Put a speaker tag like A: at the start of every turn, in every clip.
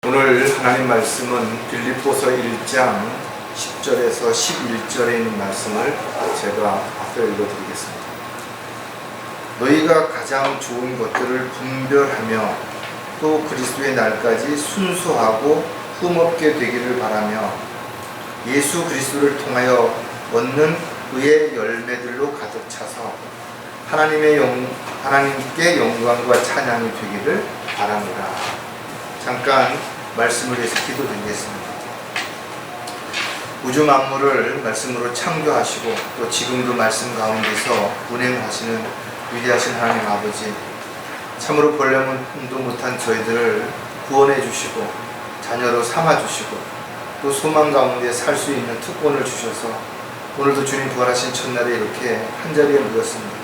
A: 오늘 하나님 말씀은 빌립보서 1장 10절에서 11절에 있는 말씀을 제가 앞서 읽어드리겠습니다. 너희가 가장 좋은 것들을 분별하며 또 그리스도의 날까지 순수하고 흠없게 되기를 바라며 예수 그리스도를 통하여 얻는 의의 열매들로 가득 차서 하나님께 영광과 찬양이 되기를 바랍니다. 잠깐 말씀을 위해서 기도드리겠습니다. 우주 만물을 말씀으로 창조하시고 또 지금도 말씀 가운데서 운행하시는 위대하신 하나님 아버지, 참으로 벌레문도 못한 저희들을 구원해 주시고 자녀로 삼아 주시고 또 소망 가운데 살 수 있는 특권을 주셔서 오늘도 주님 부활하신 첫날에 이렇게 한자리에 모였습니다.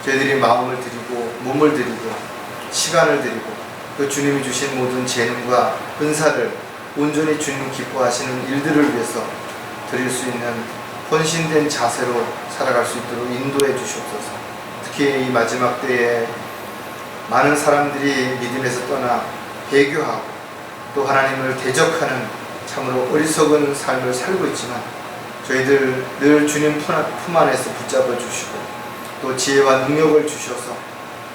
A: 저희들이 마음을 드리고 몸을 드리고 시간을 드리고 또 주님이 주신 모든 재능과 은사를 온전히 주님 기뻐하시는 일들을 위해서 드릴 수 있는 헌신된 자세로 살아갈 수 있도록 인도해 주시옵소서. 특히 이 마지막 때에 많은 사람들이 믿음에서 떠나 배교하고 또 하나님을 대적하는 참으로 어리석은 삶을 살고 있지만 저희들 늘 주님 품 안에서 붙잡아 주시고 또 지혜와 능력을 주셔서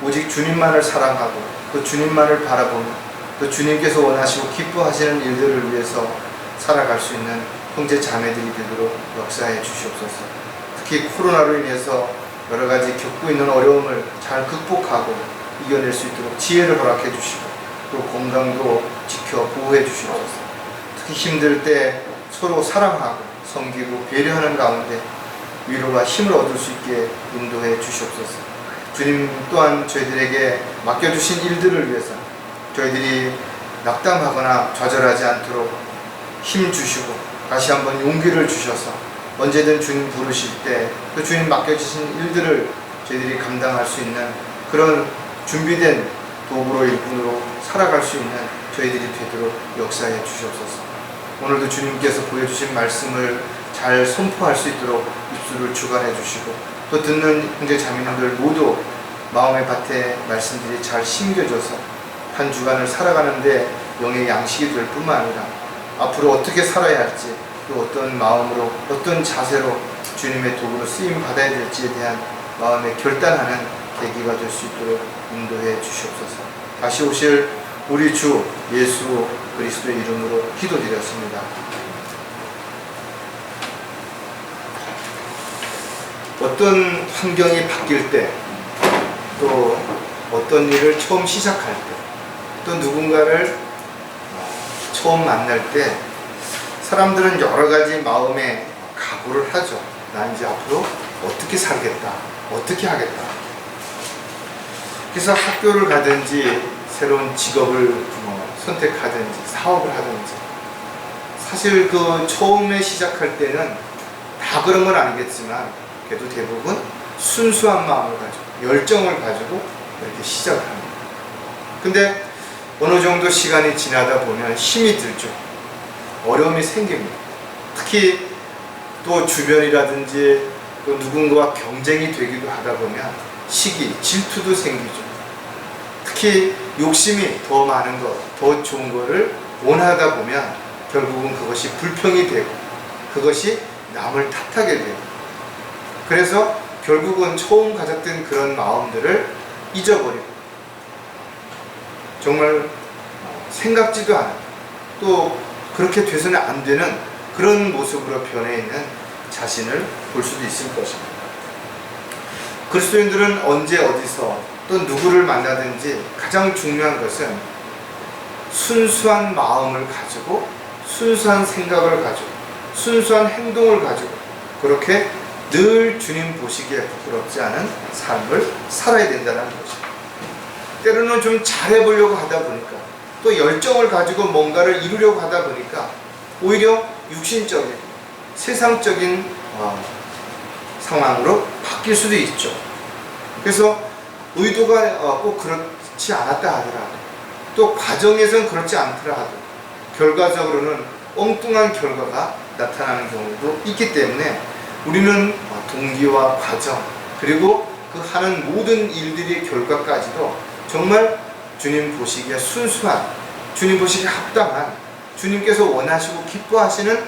A: 오직 주님만을 사랑하고 또 주님만을 바라보며 또 주님께서 원하시고 기뻐하시는 일들을 위해서 살아갈 수 있는 형제 자매들이 되도록 역사해 주시옵소서. 특히 코로나로 인해서 여러 가지 겪고 있는 어려움을 잘 극복하고 이겨낼 수 있도록 지혜를 허락해 주시고 또 건강도 지켜 보호해 주시옵소서. 특히 힘들 때 서로 사랑하고 섬기고 배려하는 가운데 위로와 힘을 얻을 수 있게 인도해 주시옵소서. 주님 또한 저희들에게 맡겨주신 일들을 위해서 저희들이 낙담하거나 좌절하지 않도록 힘 주시고 다시 한번 용기를 주셔서 언제든 주님 부르실 때 그 주님 맡겨주신 일들을 저희들이 감당할 수 있는 그런 준비된 도구로 일꾼으로 살아갈 수 있는 저희들이 되도록 역사해 주시옵소서. 오늘도 주님께서 보여주신 말씀을 잘 선포할 수 있도록 입술을 주관해 주시고 또 듣는 형제 자매님들 모두 마음의 밭에 말씀들이 잘 심겨져서 한 주간을 살아가는데 영의 양식이 될 뿐만 아니라 앞으로 어떻게 살아야 할지 또 어떤 마음으로 어떤 자세로 주님의 도구로 쓰임 받아야 될지에 대한 마음의 결단하는 계기가 될 수 있도록 인도해 주시옵소서. 다시 오실 우리 주 예수 그리스도의 이름으로 기도드렸습니다. 어떤 환경이 바뀔 때 또 어떤 일을 처음 시작할 때 또 누군가를 처음 만날 때 사람들은 여러 가지 마음의 각오를 하죠. 나 이제 앞으로 어떻게 살겠다, 어떻게 하겠다. 그래서 학교를 가든지 새로운 직업을 선택하든지 사업을 하든지 사실 그 처음에 시작할 때는 다 그런 건 아니겠지만 그래도 대부분 순수한 마음을 가지고 열정을 가지고 이렇게 시작을 합니다. 근데 어느 정도 시간이 지나다 보면 힘이 들죠. 어려움이 생깁니다. 특히 또 주변이라든지 또 누군가와 경쟁이 되기도 하다 보면 시기, 질투도 생기죠. 특히 욕심이 더 많은 것, 더 좋은 거를 원하다 보면 결국은 그것이 불평이 되고 그것이 남을 탓하게 되고 그래서 결국은 처음 가졌던 그런 마음들을 잊어버리고 정말 생각지도 않은 또 그렇게 돼서는 안 되는 그런 모습으로 변해 있는 자신을 볼 수도 있을 것입니다. 그리스도인들은 언제 어디서 또 누구를 만나든지 가장 중요한 것은 순수한 마음을 가지고 순수한 생각을 가지고 순수한 행동을 가지고 그렇게 늘 주님 보시기에 부끄럽지 않은 삶을 살아야 된다는 것입니다. 때로는 좀 잘해보려고 하다 보니까 또 열정을 가지고 뭔가를 이루려고 하다 보니까 오히려 육신적인 세상적인 상황으로 바뀔 수도 있죠. 그래서 의도가 꼭 그렇지 않았다 하더라도 또 과정에서는 그렇지 않더라 하도 결과적으로는 엉뚱한 결과가 나타나는 경우도 있기 때문에 우리는 동기와 과정 그리고 그 하는 모든 일들의 결과까지도 정말 주님 보시기에 순수한 주님 보시기에 합당한, 주님께서 원하시고 기뻐하시는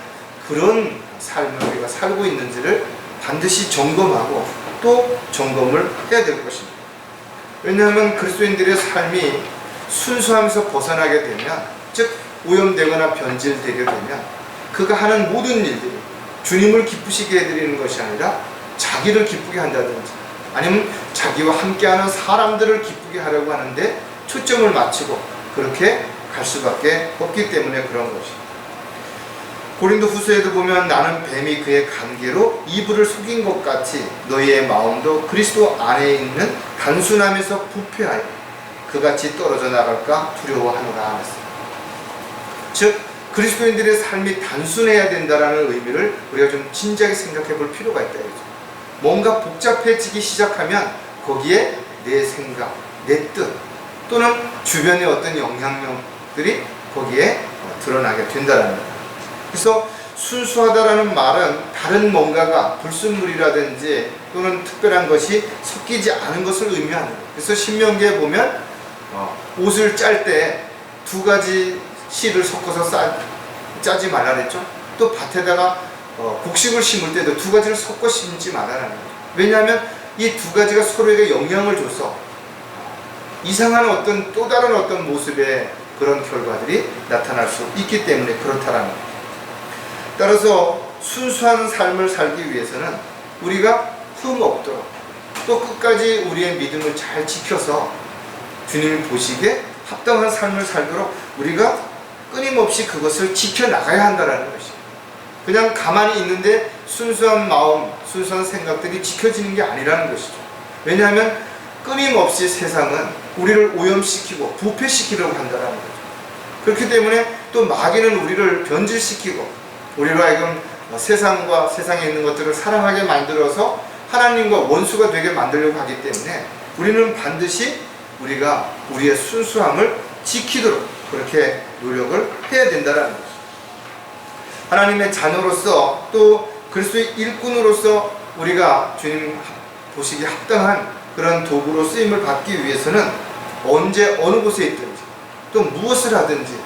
A: 그런 삶을 우리가 살고 있는지를 반드시 점검하고 또 점검을 해야 될 것입니다. 왜냐하면 그리스도인들의 삶이 순수함에서 벗어나게 되면, 즉 오염되거나 변질되게 되면 그가 하는 모든 일들이 주님을 기쁘시게 해드리는 것이 아니라 자기를 기쁘게 한다든지 아니면 자기와 함께하는 사람들을 기쁘게 하려고 하는데 초점을 맞추고 그렇게 갈 수밖에 없기 때문에 그런 것입니다. 고린도 후서에도 보면 나는 뱀이 그의 관계로 이불을 속인 것 같이 너희의 마음도 그리스도 안에 있는 단순함에서 부패하여 그같이 떨어져 나갈까 두려워하노라 하였습니다. 즉 그리스도인들의 삶이 단순해야 된다는 의미를 우리가 좀 진지하게 생각해 볼 필요가 있다. 뭔가 복잡해지기 시작하면 거기에 내 생각, 내 뜻 또는 주변의 어떤 영향력들이 거기에 드러나게 된다는 거예요. 그래서 순수하다라는 말은 다른 뭔가가 불순물이라든지 또는 특별한 것이 섞이지 않은 것을 의미하는 거예요. 그래서 신명기에 보면 옷을 짤 때 두 가지 실을 섞어서 짜지 말라 그랬죠. 또 밭에다가 곡식을 심을 때도 두 가지를 섞어 심지 말라는 거죠. 왜냐하면 이 두 가지가 서로에게 영향을 줘서 이상한 어떤 또 다른 어떤 모습의 그런 결과들이 나타날 수 있기 때문에 그렇다라는 거죠. 따라서 순수한 삶을 살기 위해서는 우리가 흠 없도록 또 끝까지 우리의 믿음을 잘 지켜서 주님이 보시기에 합당한 삶을 살도록 우리가 끊임없이 그것을 지켜나가야 한다는 것입니다. 그냥 가만히 있는데 순수한 마음, 순수한 생각들이 지켜지는 게 아니라는 것이죠. 왜냐하면 끊임없이 세상은 우리를 오염시키고 부패시키려고 한다는 거죠. 그렇기 때문에 또 마귀는 우리를 변질시키고 우리로 하여금 세상과 세상에 있는 것들을 사랑하게 만들어서 하나님과 원수가 되게 만들려고 하기 때문에 우리는 반드시 우리가 우리의 순수함을 지키도록 그렇게 노력을 해야 된다는 것이죠. 하나님의 자녀로서 또 그리스도의 일꾼으로서 우리가 주님 보시기에 합당한 그런 도구로 쓰임을 받기 위해서는 언제 어느 곳에 있든지 또 무엇을 하든지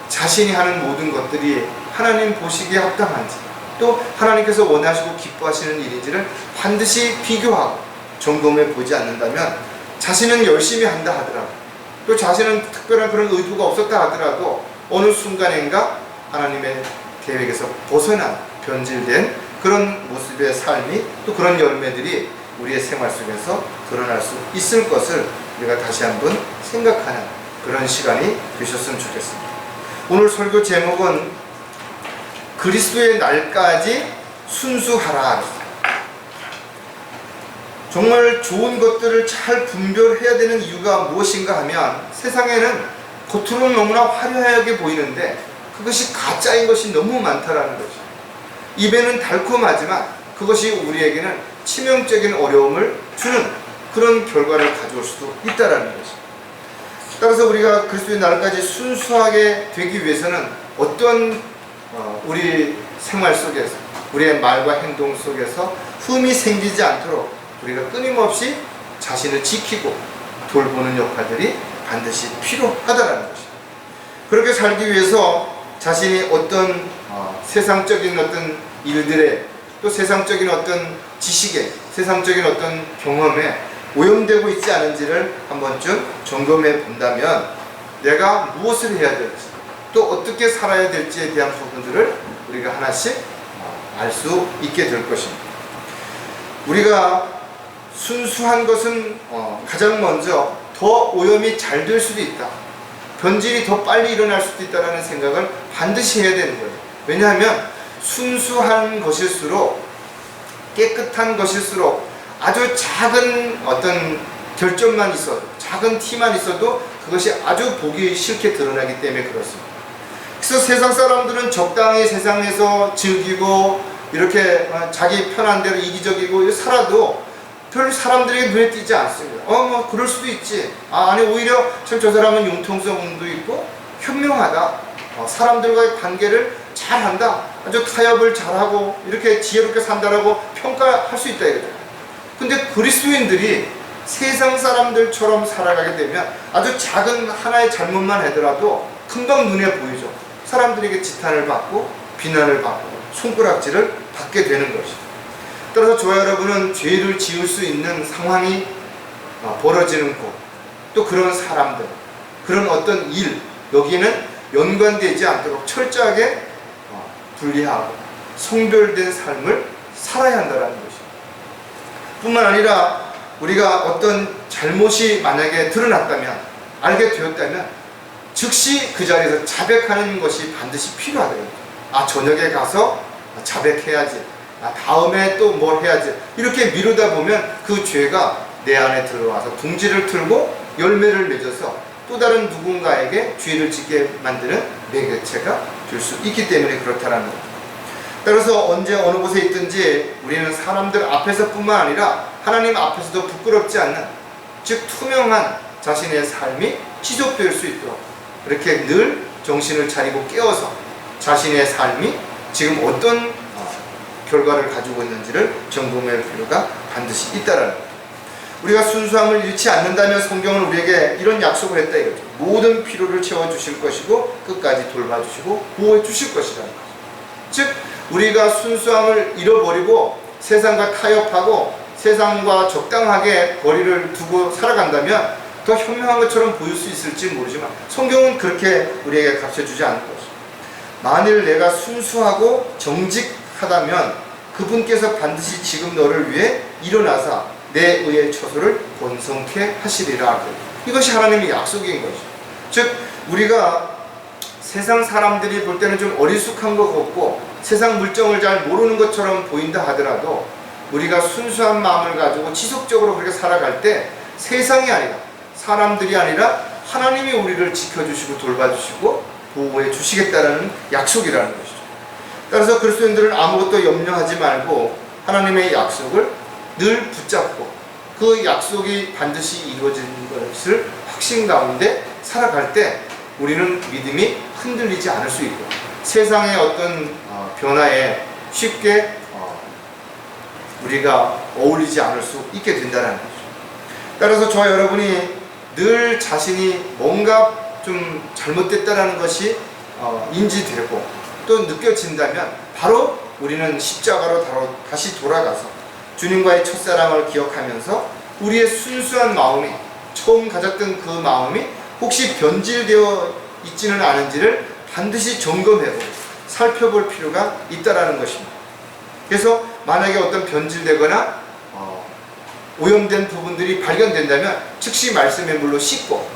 A: 자신이 하는 모든 것들이 하나님 보시기에 합당한지 또 하나님께서 원하시고 기뻐하시는 일인지를 반드시 비교하고 점검해 보지 않는다면 자신은 열심히 한다 하더라도 또 자신은 특별한 그런 의도가 없었다 하더라도 어느 순간인가 하나님의 계획에서 벗어난 변질된 그런 모습의 삶이 또 그런 열매들이 우리의 생활 속에서 드러날 수 있을 것을 우리가 다시 한번 생각하는 그런 시간이 되셨으면 좋겠습니다. 오늘 설교 제목은 그리스도의 날까지 순수하라. 정말 좋은 것들을 잘 분별해야 되는 이유가 무엇인가 하면 세상에는 겉으로는 너무나 화려하게 보이는데 그것이 가짜인 것이 너무 많다라는 것이죠. 입에는 달콤하지만 그것이 우리에게는 치명적인 어려움을 주는 그런 결과를 가져올 수도 있다라는 것이죠. 따라서 우리가 그리스도의 날까지 순수하게 되기 위해서는 어떤 우리 생활 속에서 우리의 말과 행동 속에서 흠이 생기지 않도록 우리가 끊임없이 자신을 지키고 돌보는 역할들이 반드시 필요하다는 것입니다. 그렇게 살기 위해서 자신이 어떤 세상적인 어떤 일들에 또 세상적인 어떤 지식에 세상적인 어떤 경험에 오염되고 있지 않은지를 한 번쯤 점검해 본다면 내가 무엇을 해야 될지 또 어떻게 살아야 될지에 대한 부분들을 우리가 하나씩 알 수 있게 될 것입니다. 우리가 순수한 것은 가장 먼저 더 오염이 잘 될 수도 있다. 변질이 더 빨리 일어날 수도 있다는 생각을 반드시 해야 되는 거예요. 왜냐하면 순수한 것일수록 깨끗한 것일수록 아주 작은 어떤 결점만 있어도 작은 티만 있어도 그것이 아주 보기 싫게 드러나기 때문에 그렇습니다. 그래서 세상 사람들은 적당히 세상에서 즐기고 이렇게 자기 편한 대로 이기적이고 살아도 별 사람들에게 눈에 띄지 않습니다. 뭐 그럴 수도 있지. 아니 오히려 참 저 사람은 융통성도 있고 현명하다. 사람들과의 관계를 잘한다. 아주 타협을 잘하고 이렇게 지혜롭게 산다라고 평가할 수 있다 이거죠. 근데 그리스도인들이 세상 사람들처럼 살아가게 되면 아주 작은 하나의 잘못만 하더라도 금방 눈에 보이죠. 사람들에게 지탄을 받고 비난을 받고 손가락질을 받게 되는 것이죠. 따라서 저와 여러분은 죄를 지을 수 있는 상황이 벌어지는 곳, 또 그런 사람들, 그런 어떤 일, 여기에는 연관되지 않도록 철저하게 분리하고 성별된 삶을 살아야 한다는 것입니다. 뿐만 아니라 우리가 어떤 잘못이 만약에 드러났다면, 알게 되었다면 즉시 그 자리에서 자백하는 것이 반드시 필요하다. 저녁에 가서 자백해야지, 다음에 또 뭘 해야지, 이렇게 미루다 보면 그 죄가 내 안에 들어와서 둥지를 틀고 열매를 맺어서 또 다른 누군가에게 죄를 짓게 만드는 매개체가 될 수 있기 때문에 그렇다는 겁니다. 따라서 언제 어느 곳에 있든지 우리는 사람들 앞에서뿐만 아니라 하나님 앞에서도 부끄럽지 않는, 즉 투명한 자신의 삶이 지속될 수 있도록 이렇게 늘 정신을 차리고 깨어서 자신의 삶이 지금 어떤 결과를 가지고 있는지를 점검할 필요가 반드시 있다라는 거죠. 우리가 순수함을 잃지 않는다면 성경은 우리에게 이런 약속을 했다 이거죠. 모든 필요를 채워주실 것이고 끝까지 돌봐주시고 보호해 주실 것이라는 거죠. 즉 우리가 순수함을 잃어버리고 세상과 타협하고 세상과 적당하게 거리를 두고 살아간다면 더 현명한 것처럼 보일 수 있을지 모르지만 성경은 그렇게 우리에게 가르쳐주지 않는 것이죠. 만일 내가 순수하고 정직하다면 그분께서 반드시 지금 너를 위해 일어나사 내 의의 처소를 번성케 하시리라. 이것이 하나님의 약속인 것이죠. 즉 우리가 세상 사람들이 볼 때는 좀 어리숙한 것 같고 세상 물정을 잘 모르는 것처럼 보인다 하더라도 우리가 순수한 마음을 가지고 지속적으로 그렇게 살아갈 때 세상이 아니라, 사람들이 아니라 하나님이 우리를 지켜주시고 돌봐주시고 보호해 주시겠다는 약속이라는 것이죠. 따라서 그리스도인들은 아무것도 염려하지 말고 하나님의 약속을 늘 붙잡고 그 약속이 반드시 이루어지는 것을 확신 가운데 살아갈 때 우리는 믿음이 흔들리지 않을 수 있고 세상의 어떤 변화에 쉽게 우리가 어울리지 않을 수 있게 된다는 거죠. 따라서 저와 여러분이 늘 자신이 뭔가 좀 잘못됐다라는 것이 인지되고 또 느껴진다면 바로 우리는 십자가로 다시 돌아가서 주님과의 첫사랑을 기억하면서 우리의 순수한 마음이, 처음 가졌던 그 마음이 혹시 변질되어 있지는 않은지를 반드시 점검해보고 살펴볼 필요가 있다는 것입니다. 그래서 만약에 어떤 변질되거나 오염된 부분들이 발견된다면 즉시 말씀의 물로 씻고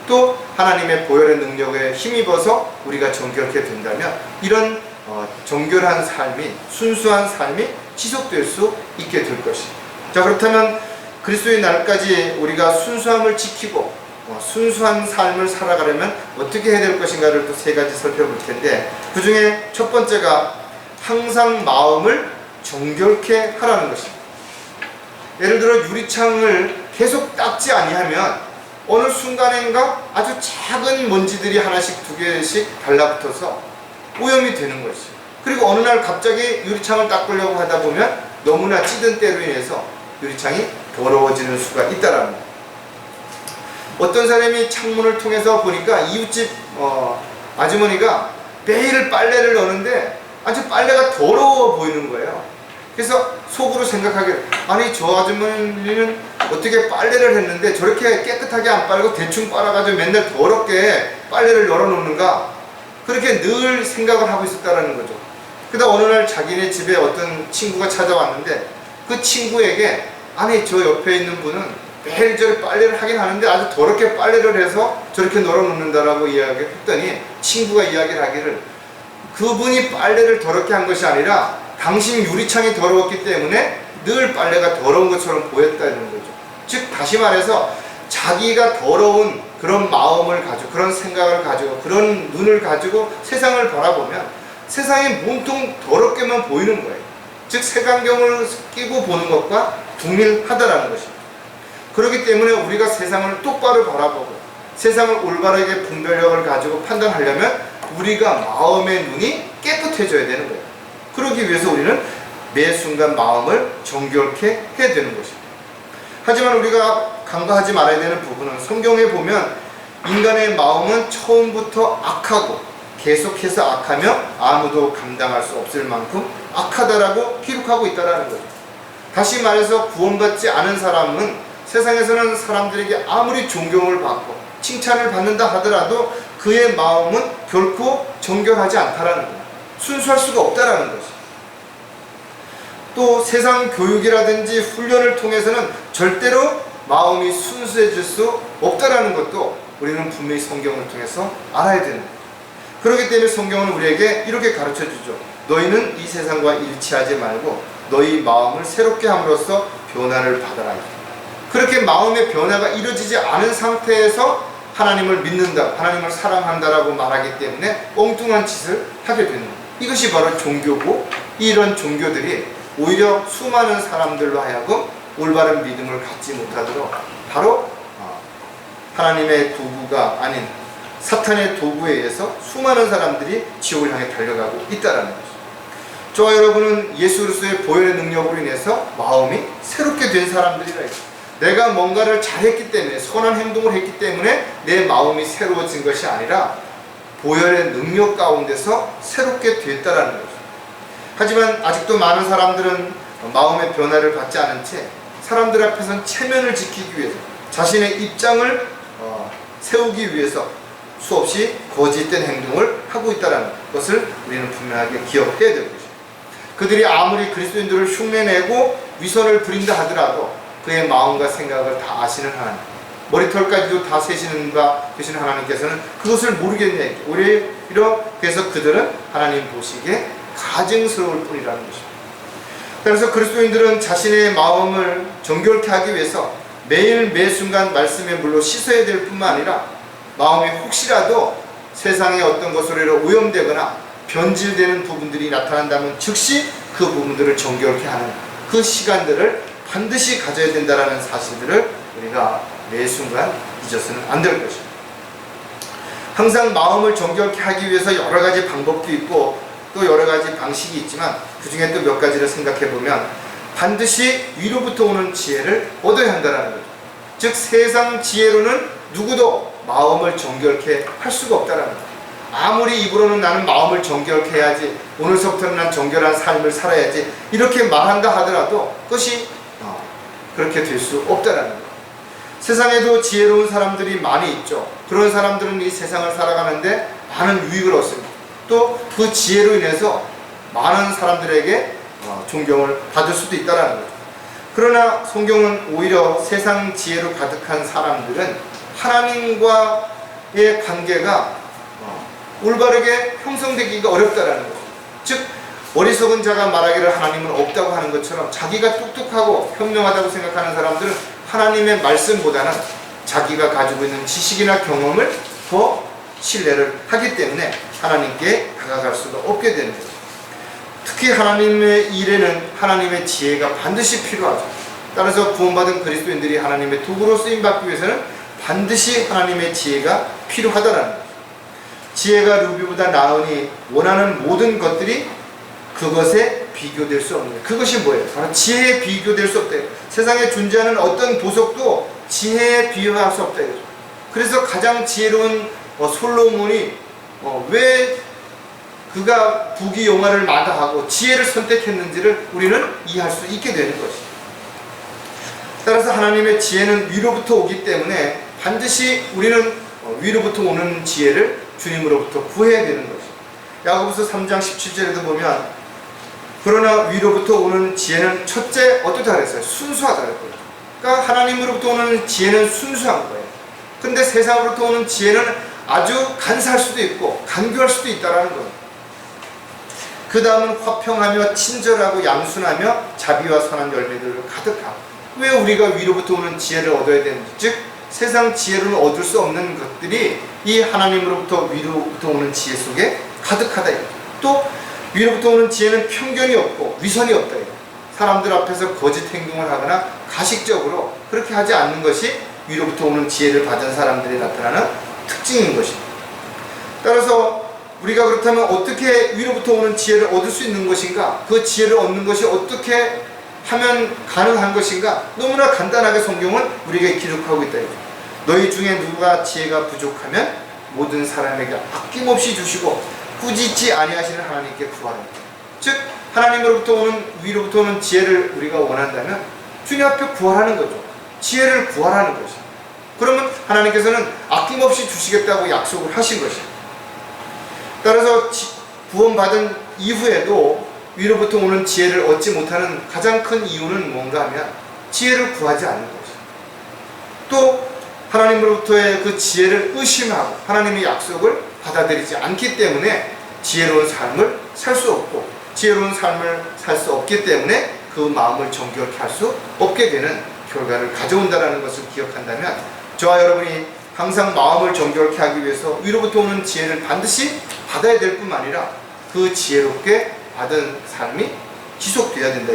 A: 또 하나님의 보혈의 능력에 힘입어서 우리가 정결케 된다면 이런 정결한 삶이, 순수한 삶이 지속될 수 있게 될 것입니다. 자, 그렇다면 그리스도의 날까지 우리가 순수함을 지키고 순수한 삶을 살아가려면 어떻게 해야 될 것인가를 또 세 가지 살펴볼 텐데, 그 중에 첫 번째가 항상 마음을 정결케 하라는 것입니다. 예를 들어 유리창을 계속 닦지 아니하면 어느 순간인가 아주 작은 먼지들이 하나씩 두 개씩 달라붙어서 오염이 되는 것이죠. 그리고 어느 날 갑자기 유리창을 닦으려고 하다 보면 너무나 찌든 때로 인해서 유리창이 더러워지는 수가 있다라는 거예요. 어떤 사람이 창문을 통해서 보니까 이웃집 아주머니가 매일 빨래를 넣는데 아주 빨래가 더러워 보이는 거예요. 그래서 속으로 생각하기를, 아니 저 아주머니는 어떻게 빨래를 했는데 저렇게 깨끗하게 안 빨고 대충 빨아가지고 맨날 더럽게 빨래를 널어놓는가, 그렇게 늘 생각을 하고 있었다는 거죠. 그러다 어느 날 자기네 집에 어떤 친구가 찾아왔는데 그 친구에게, 아니 저 옆에 있는 분은 매일 저렇게 빨래를 하긴 하는데 아주 더럽게 빨래를 해서 저렇게 널어놓는다라고 이야기를 했더니 친구가 이야기를 하기를, 그분이 빨래를 더럽게 한 것이 아니라 당신 유리창이 더러웠기 때문에 늘 빨래가 더러운 것처럼 보였다는 거죠. 즉 다시 말해서 자기가 더러운 그런 마음을 가지고, 그런 생각을 가지고, 그런 눈을 가지고 세상을 바라보면 세상이 몸통 더럽게만 보이는 거예요. 즉 색안경을 끼고 보는 것과 동일하다는 것입니다. 그렇기 때문에 우리가 세상을 똑바로 바라보고 세상을 올바르게 분별력을 가지고 판단하려면 우리가 마음의 눈이 깨끗해져야 되는 거예요. 그러기 위해서 우리는 매 순간 마음을 정결케 해야 되는 것입니다. 하지만 우리가 간과하지 말아야 되는 부분은 성경에 보면 인간의 마음은 처음부터 악하고 계속해서 악하며 아무도 감당할 수 없을 만큼 악하다라고 기록하고 있다는 거죠. 다시 말해서 구원받지 않은 사람은 세상에서는 사람들에게 아무리 존경을 받고 칭찬을 받는다 하더라도 그의 마음은 결코 정결하지 않다라는 거예요. 순수할 수가 없다라는 거죠. 또 세상 교육이라든지 훈련을 통해서는 절대로 마음이 순수해질 수 없다라는 것도 우리는 분명히 성경을 통해서 알아야 되는 거예요. 그렇기 때문에 성경은 우리에게 이렇게 가르쳐주죠. 너희는 이 세상과 일치하지 말고 너희 마음을 새롭게 함으로써 변화를 받아라. 그렇게 마음의 변화가 이루어지지 않은 상태에서 하나님을 믿는다, 하나님을 사랑한다라고 말하기 때문에 엉뚱한 짓을 하게 되는 거예요. 이것이 바로 종교고, 이런 종교들이 오히려 수많은 사람들로 하여금 올바른 믿음을 갖지 못하도록 바로 하나님의 도구가 아닌 사탄의 도구에 의해서 수많은 사람들이 지옥을 향해 달려가고 있다는 거죠. 저와 여러분은 예수 그리스도의 보혈의 능력으로 인해서 마음이 새롭게 된 사람들이라 했어요. 내가 뭔가를 잘했기 때문에, 선한 행동을 했기 때문에 내 마음이 새로워진 것이 아니라 보혈의 능력 가운데서 새롭게 됐다라는 거죠. 하지만 아직도 많은 사람들은 마음의 변화를 받지 않은 채 사람들 앞에서는 체면을 지키기 위해서, 자신의 입장을 세우기 위해서 수없이 거짓된 행동을 하고 있다는 것을 우리는 분명하게 기억해야 될 것입니다. 그들이 아무리 그리스도인들을 흉내내고 위선을 부린다 하더라도 그의 마음과 생각을 다 아시는 하나님, 머리털까지도 다 세시는 바 되시는 하나님께서는 그것을 모르겠냐. 오히려 그래서 그들은 하나님 보시기에 가증스러울 뿐이라는 것입니다. 그래서 그리스도인들은 자신의 마음을 정결케 하기 위해서 매일 매순간 말씀의 물로 씻어야 될 뿐만 아니라 마음이 혹시라도 세상의 어떤 것으로 오염되거나 변질되는 부분들이 나타난다면 즉시 그 부분들을 정결케 하는 그 시간들을 반드시 가져야 된다는 사실들을 우리가 매 순간 잊어서는 안 될 것입니다. 항상 마음을 정결케 하기 위해서 여러 가지 방법도 있고 또 여러 가지 방식이 있지만 그 중에 또 몇 가지를 생각해 보면 반드시 위로부터 오는 지혜를 얻어야 한다는 거죠. 즉 세상 지혜로는 누구도 마음을 정결케 할 수가 없다는 거죠. 아무리 입으로는 나는 마음을 정결케 해야지, 오늘서부터는 난 정결한 삶을 살아야지 이렇게 말한다 하더라도 그것이 그렇게 될 수 없다는 거예요. 세상에도 지혜로운 사람들이 많이 있죠. 그런 사람들은 이 세상을 살아가는데 많은 유익을 얻습니다. 또 그 지혜로 인해서 많은 사람들에게 존경을 받을 수도 있다는 거죠. 그러나 성경은 오히려 세상 지혜로 가득한 사람들은 하나님과의 관계가 올바르게 형성되기가 어렵다는 거죠. 즉 어리석은 자가 말하기를 하나님은 없다고 하는 것처럼 자기가 똑똑하고 현명하다고 생각하는 사람들은 하나님의 말씀보다는 자기가 가지고 있는 지식이나 경험을 더 신뢰를 하기 때문에 하나님께 다가갈 수가 없게 되는 거죠. 특히 하나님의 일에는 하나님의 지혜가 반드시 필요하죠. 따라서 구원받은 그리스도인들이 하나님의 도구로 쓰임받기 위해서는 반드시 하나님의 지혜가 필요하다는 거죠. 지혜가 루비보다 나으니 원하는 모든 것들이 그것에 비교될 수 없는, 그것이 뭐예요? 바로 지혜에 비교될 수 없다. 세상에 존재하는 어떤 보석도 지혜에 비교할 수 없다. 그래서 가장 지혜로운 솔로몬이 왜 그가 부귀영화를 마다하고 지혜를 선택했는지를 우리는 이해할 수 있게 되는 것이죠. 따라서 하나님의 지혜는 위로부터 오기 때문에 반드시 우리는 위로부터 오는 지혜를 주님으로부터 구해야 되는 것이죠. 야고보서 3장 17절에도 보면 그러나 위로부터 오는 지혜는 첫째 어떻다 그랬어요? 순수하다 그랬거든요. 그러니까 하나님으로부터 오는 지혜는 순수한 거예요. 근데 세상으로부터 오는 지혜는 아주 간사할 수도 있고 간교할 수도 있다는 거예요. 그 다음은 화평하며 친절하고 양순하며 자비와 선한 열매들을 가득하고. 왜 우리가 위로부터 오는 지혜를 얻어야 되는지, 즉 세상 지혜로는 얻을 수 없는 것들이 이 하나님으로부터 위로부터 오는 지혜 속에 가득하다. 또 위로부터 오는 지혜는 편견이 없고 위선이 없다. 사람들 앞에서 거짓 행동을 하거나 가식적으로 그렇게 하지 않는 것이 위로부터 오는 지혜를 받은 사람들이 나타나는 특징인 것입니다. 따라서 우리가 그렇다면 어떻게 위로부터 오는 지혜를 얻을 수 있는 것인가? 그 지혜를 얻는 것이 어떻게 하면 가능한 것인가? 너무나 간단하게 성경은 우리에게 기록하고 있다. 너희 중에 누가 지혜가 부족하면 모든 사람에게 아낌없이 주시고 꾸짖지 아니하시는 하나님께 구하라. 즉 하나님으로부터 오는, 위로부터 오는 지혜를 우리가 원한다면 주님 앞에 구하라는 거죠. 지혜를 구하라는 것이. 그러면 하나님께서는 아낌없이 주시겠다고 약속을 하신 것이에요. 따라서 구원받은 이후에도 위로부터 오는 지혜를 얻지 못하는 가장 큰 이유는 뭔가 하면 지혜를 구하지 않는 것이에요. 또 하나님으로부터의 그 지혜를 의심하고 하나님의 약속을 받아들이지 않기 때문에 지혜로운 삶을 살 수 없고, 지혜로운 삶을 살 수 없기 때문에 그 마음을 정결케 할 수 없게 되는 결과를 가져온다는 것을 기억한다면, 저와 여러분이 항상 마음을 정결케 하기 위해서 위로부터 오는 지혜를 반드시 받아야 될 뿐만 아니라 그 지혜롭게 받은 삶이 지속되어야 된다.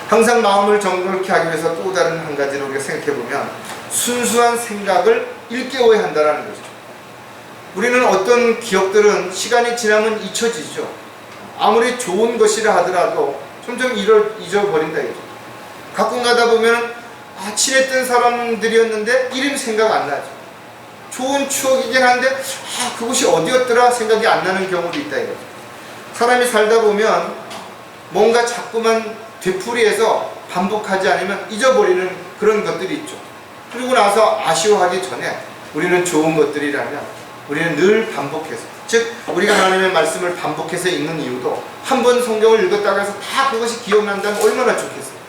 A: 항상 마음을 정결케 하기 위해서 또 다른 한 가지를 우리가 생각해보면 순수한 생각을 일깨워야 한다는 것이죠. 우리는 어떤 기억들은 시간이 지나면 잊혀지죠. 아무리 좋은 것이라 하더라도 점점 잊어버린다. 가끔 가다 보면 친했던 사람들이었는데 이름 생각 안 나죠. 좋은 추억이긴 한데 그곳이 어디였더라 생각이 안 나는 경우도 있다. 사람이 살다 보면 뭔가 자꾸만 되풀이해서 반복하지 않으면 잊어버리는 그런 것들이 있죠. 그리고 나서 아쉬워하기 전에 우리는 좋은 것들이라면 우리는 늘 반복해서, 즉 우리가 하나님의 말씀을 반복해서 읽는 이유도 한 번 성경을 읽었다고 해서 다 그것이 기억난다면 얼마나 좋겠어요.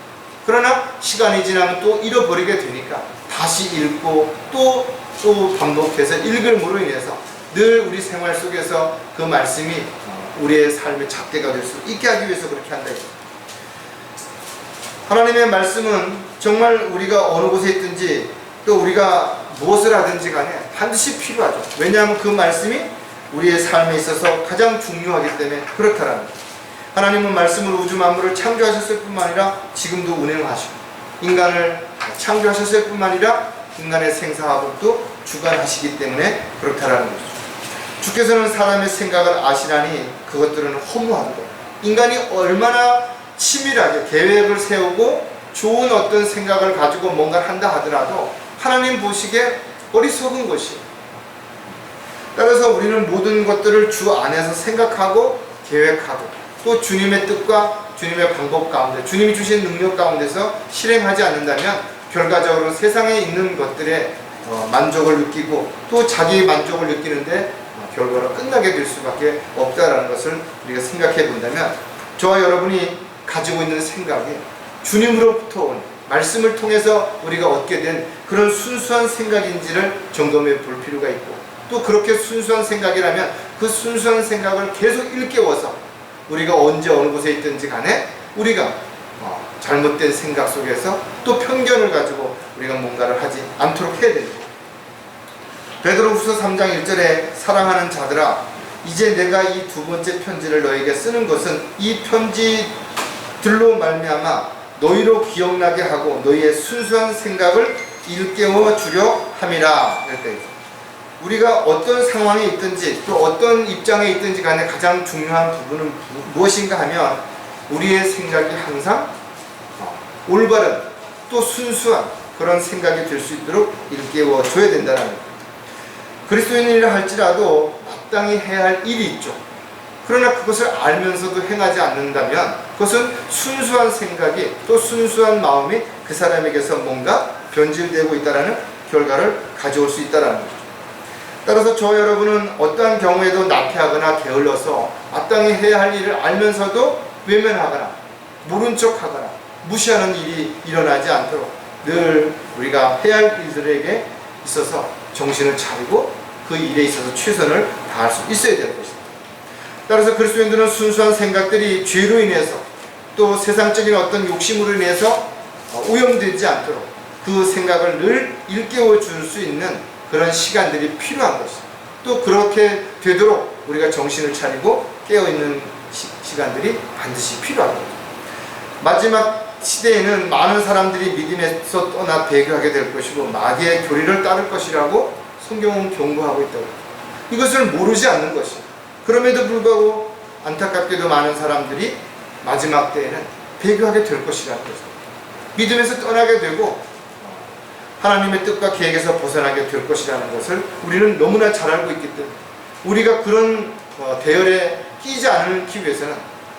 A: 그러나 시간이 지나면 또 잃어버리게 되니까 다시 읽고 또 반복해서 읽음으로 인해서 늘 우리 생활 속에서 그 말씀이 우리의 삶의 잣대가 될 수 있게 하기 위해서 그렇게 한다. 하나님의 말씀은 정말 우리가 어느 곳에 있든지 또 우리가 무엇을 하든지 간에 반드시 필요하죠. 왜냐하면 그 말씀이 우리의 삶에 있어서 가장 중요하기 때문에 그렇다라는 거예요. 하나님은 말씀으로 우주 만물을 창조하셨을 뿐만 아니라 지금도 운행하시고 인간을 창조하셨을 뿐만 아니라 인간의 생사화복도 주관하시기 때문에 그렇다라는 거죠. 주께서는 사람의 생각을 아시나니 그것들은 허무한 것. 인간이 얼마나 치밀하게 계획을 세우고 좋은 어떤 생각을 가지고 뭔가를 한다 하더라도 하나님 보시기에 어리석은 것이에요. 따라서 우리는 모든 것들을 주 안에서 생각하고 계획하고 또 주님의 뜻과 주님의 방법 가운데, 주님이 주신 능력 가운데서 실행하지 않는다면 결과적으로 세상에 있는 것들에 만족을 느끼고 또 자기 만족을 느끼는데 결과로 끝나게 될 수밖에 없다라는 것을 우리가 생각해 본다면, 저와 여러분이 가지고 있는 생각이 주님으로부터 온 말씀을 통해서 우리가 얻게 된 그런 순수한 생각인지를 점검해 볼 필요가 있고, 또 그렇게 순수한 생각이라면 그 순수한 생각을 계속 일깨워서 우리가 언제 어느 곳에 있든지 간에 우리가 잘못된 생각 속에서 또 편견을 가지고 우리가 뭔가를 하지 않도록 해야 됩니다. 베드로후서 3장 1절에 사랑하는 자들아, 이제 내가 이 두 번째 편지를 너에게 쓰는 것은 이 편지들로 말미암아 너희로 기억나게 하고 너희의 순수한 생각을 일깨워 주려 함이라. 우리가 어떤 상황에 있든지 또 어떤 입장에 있든지 간에 가장 중요한 부분은 무엇인가 하면 우리의 생각이 항상 올바른 또 순수한 그런 생각이 될 수 있도록 일깨워 줘야 된다는 거예요. 그리스도인이라 할지라도 마땅히 해야 할 일이 있죠. 그러나 그것을 알면서도 행하지 않는다면 그것은 순수한 생각이 또 순수한 마음이 그 사람에게서 뭔가 변질되고 있다는 결과를 가져올 수 있다는 거죠. 따라서 저와 여러분은 어떠한 경우에도 나태하거나 게을러서 마땅히 해야 할 일을 알면서도 외면하거나 모른 척하거나 무시하는 일이 일어나지 않도록 늘 우리가 해야 할 일들에게 있어서 정신을 차리고 그 일에 있어서 최선을 다할 수 있어야 되는 것입니다. 따라서 그리스도인들은 순수한 생각들이 죄로 인해서 또 세상적인 어떤 욕심으로 인해서 오염되지 않도록 그 생각을 늘 일깨워 줄 수 있는 그런 시간들이 필요한 것입니다. 또 그렇게 되도록 우리가 정신을 차리고 깨어있는 시간들이 반드시 필요한 거죠. 마지막 시대에는 많은 사람들이 믿음에서 떠나 배교하게 될 것이고 마귀의 교리를 따를 것이라고 성경은 경고하고 있다고. 이것을 모르지 않는 것이에요. 그럼에도 불구하고 안타깝게도 많은 사람들이 마지막 때에는 배교하게 될 것이라는 거죠. 믿음에서 떠나게 되고 하나님의 뜻과 계획에서 벗어나게 될 것이라는 것을 우리는 너무나 잘 알고 있기 때문에 우리가 그런 대열에 끼지 않기 위해서는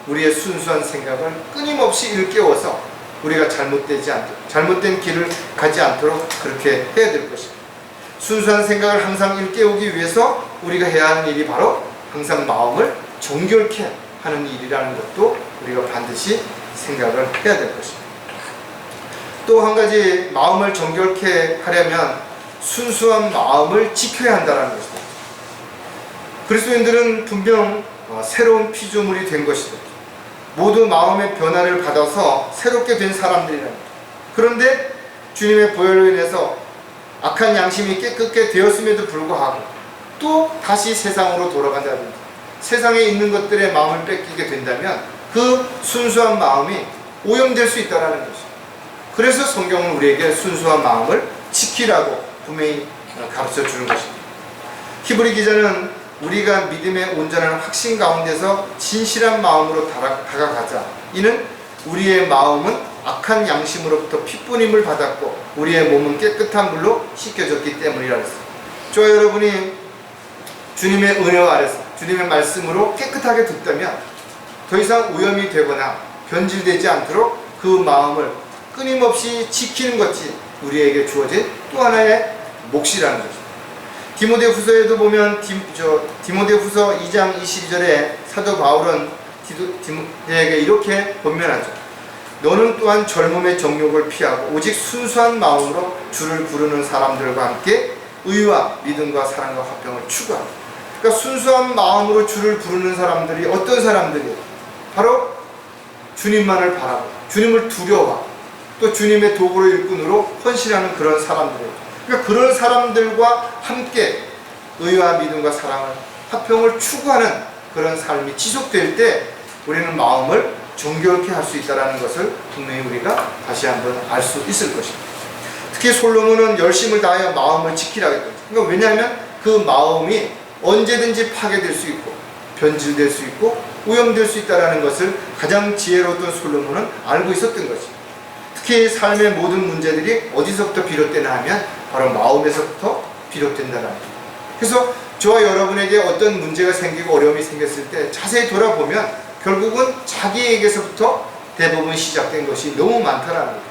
A: 우리의 순수한 생각을 끊임없이 일깨워서 우리가 잘못된 길을 가지 않도록 그렇게 해야 될 것입니다. 순수한 생각을 항상 일깨우기 위해서 우리가 해야 하는 일이 바로 항상 마음을 정결케 하는 일이라는 것도 우리가 반드시 생각을 해야 될 것입니다. 또 한 가지 마음을 정결케 하려면 순수한 마음을 지켜야 한다는 것입니다. 그리스도인들은 분명 새로운 피조물이 된 것이다. 모두 마음의 변화를 받아서 새롭게 된 사람들이랍니다. 그런데 주님의 보혈로 인해서 악한 양심이 깨끗게 되었음에도 불구하고 또 다시 세상으로 돌아간다든지 세상에 있는 것들의 마음을 뺏기게 된다면 그 순수한 마음이 오염될 수 있다는 것입니다. 그래서 성경은 우리에게 순수한 마음을 지키라고 분명히 가르쳐 주는 것입니다. 히브리 기자는 우리가 믿음의 온전한 확신 가운데서 진실한 마음으로 다가가자. 이는 우리의 마음은 악한 양심으로부터 핏뿌림을 받았고 우리의 몸은 깨끗한 물로 씻겨졌기 때문이라 했습니다. 저와 여러분이 주님의 은혜와 아래서 주님의 말씀으로 깨끗하게 듣다면 더 이상 오염이 되거나 변질되지 않도록 그 마음을 끊임없이 지키는 것이 우리에게 주어진 또 하나의 몫이라는 것입니다. 디모데후서에도 보면 디모데후서 2장 22절에 사도 바울은 디모데에게 이렇게 권면하죠. 너는 또한 젊음의 정욕을 피하고 오직 순수한 마음으로 주를 부르는 사람들과 함께 의와 믿음과 사랑과 화평을 추구하라. 그러니까 순수한 마음으로 주를 부르는 사람들이 어떤 사람들이에요? 바로 주님만을 바라고 주님을 두려워하고 또 주님의 도구로 일꾼으로 헌신하는 그런 사람들이에요. 그러니까 그런 사람들과 함께 의와 믿음과 사랑을 화평을 추구하는 그런 삶이 지속될 때 우리는 마음을 정결케 할 수 있다는 것을 분명히 우리가 다시 한번 알 수 있을 것입니다. 특히 솔로몬은 열심을 다하여 마음을 지키라고 했거든요. 그러니까 왜냐하면 그 마음이 언제든지 파괴될 수 있고 변질될 수 있고 오염될 수 있다는 것을 가장 지혜로웠던 솔로몬은 알고 있었던 것입니다. 특히 삶의 모든 문제들이 어디서부터 비롯되나 하면 바로 마음에서부터 비롯된다는 겁니다. 그래서 저와 여러분에게 어떤 문제가 생기고 어려움이 생겼을 때 자세히 돌아보면 결국은 자기에게서부터 대부분 시작된 것이 너무 많다는 거예요.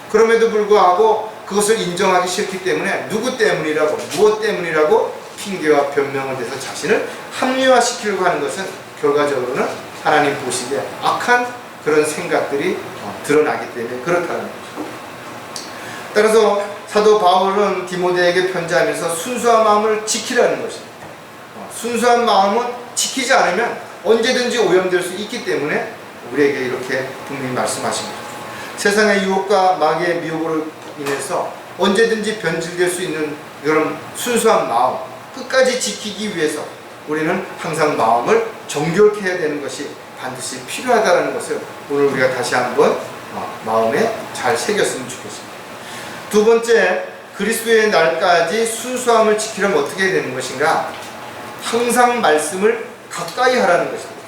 A: 그럼에도 불구하고 그것을 인정하기 싫기 때문에 누구 때문이라고 무엇 때문이라고 핑계와 변명을 대서 자신을 합리화시키려고 하는 것은 결과적으로는 하나님 보시기에 악한 그런 생각들이 드러나기 때문에 그렇다는 거죠. 따라서 사도 바울은 디모데에게 편지하면서 순수한 마음을 지키라는 것입니다. 순수한 마음은 지키지 않으면 언제든지 오염될 수 있기 때문에 우리에게 이렇게 분명히 말씀하십니다. 세상의 유혹과 마귀의 미혹으로 인해서 언제든지 변질될 수 있는 그런 순수한 마음 끝까지 지키기 위해서 우리는 항상 마음을 정결케 해야 되는 것이 반드시 필요하다는 것을 오늘 우리가 다시 한번 마음에 잘 새겼으면 좋겠습니다. 두 번째, 그리스도의 날까지 순수함을 지키려면 어떻게 해야 되는 것인가? 항상 말씀을 가까이 하라는 것입니다.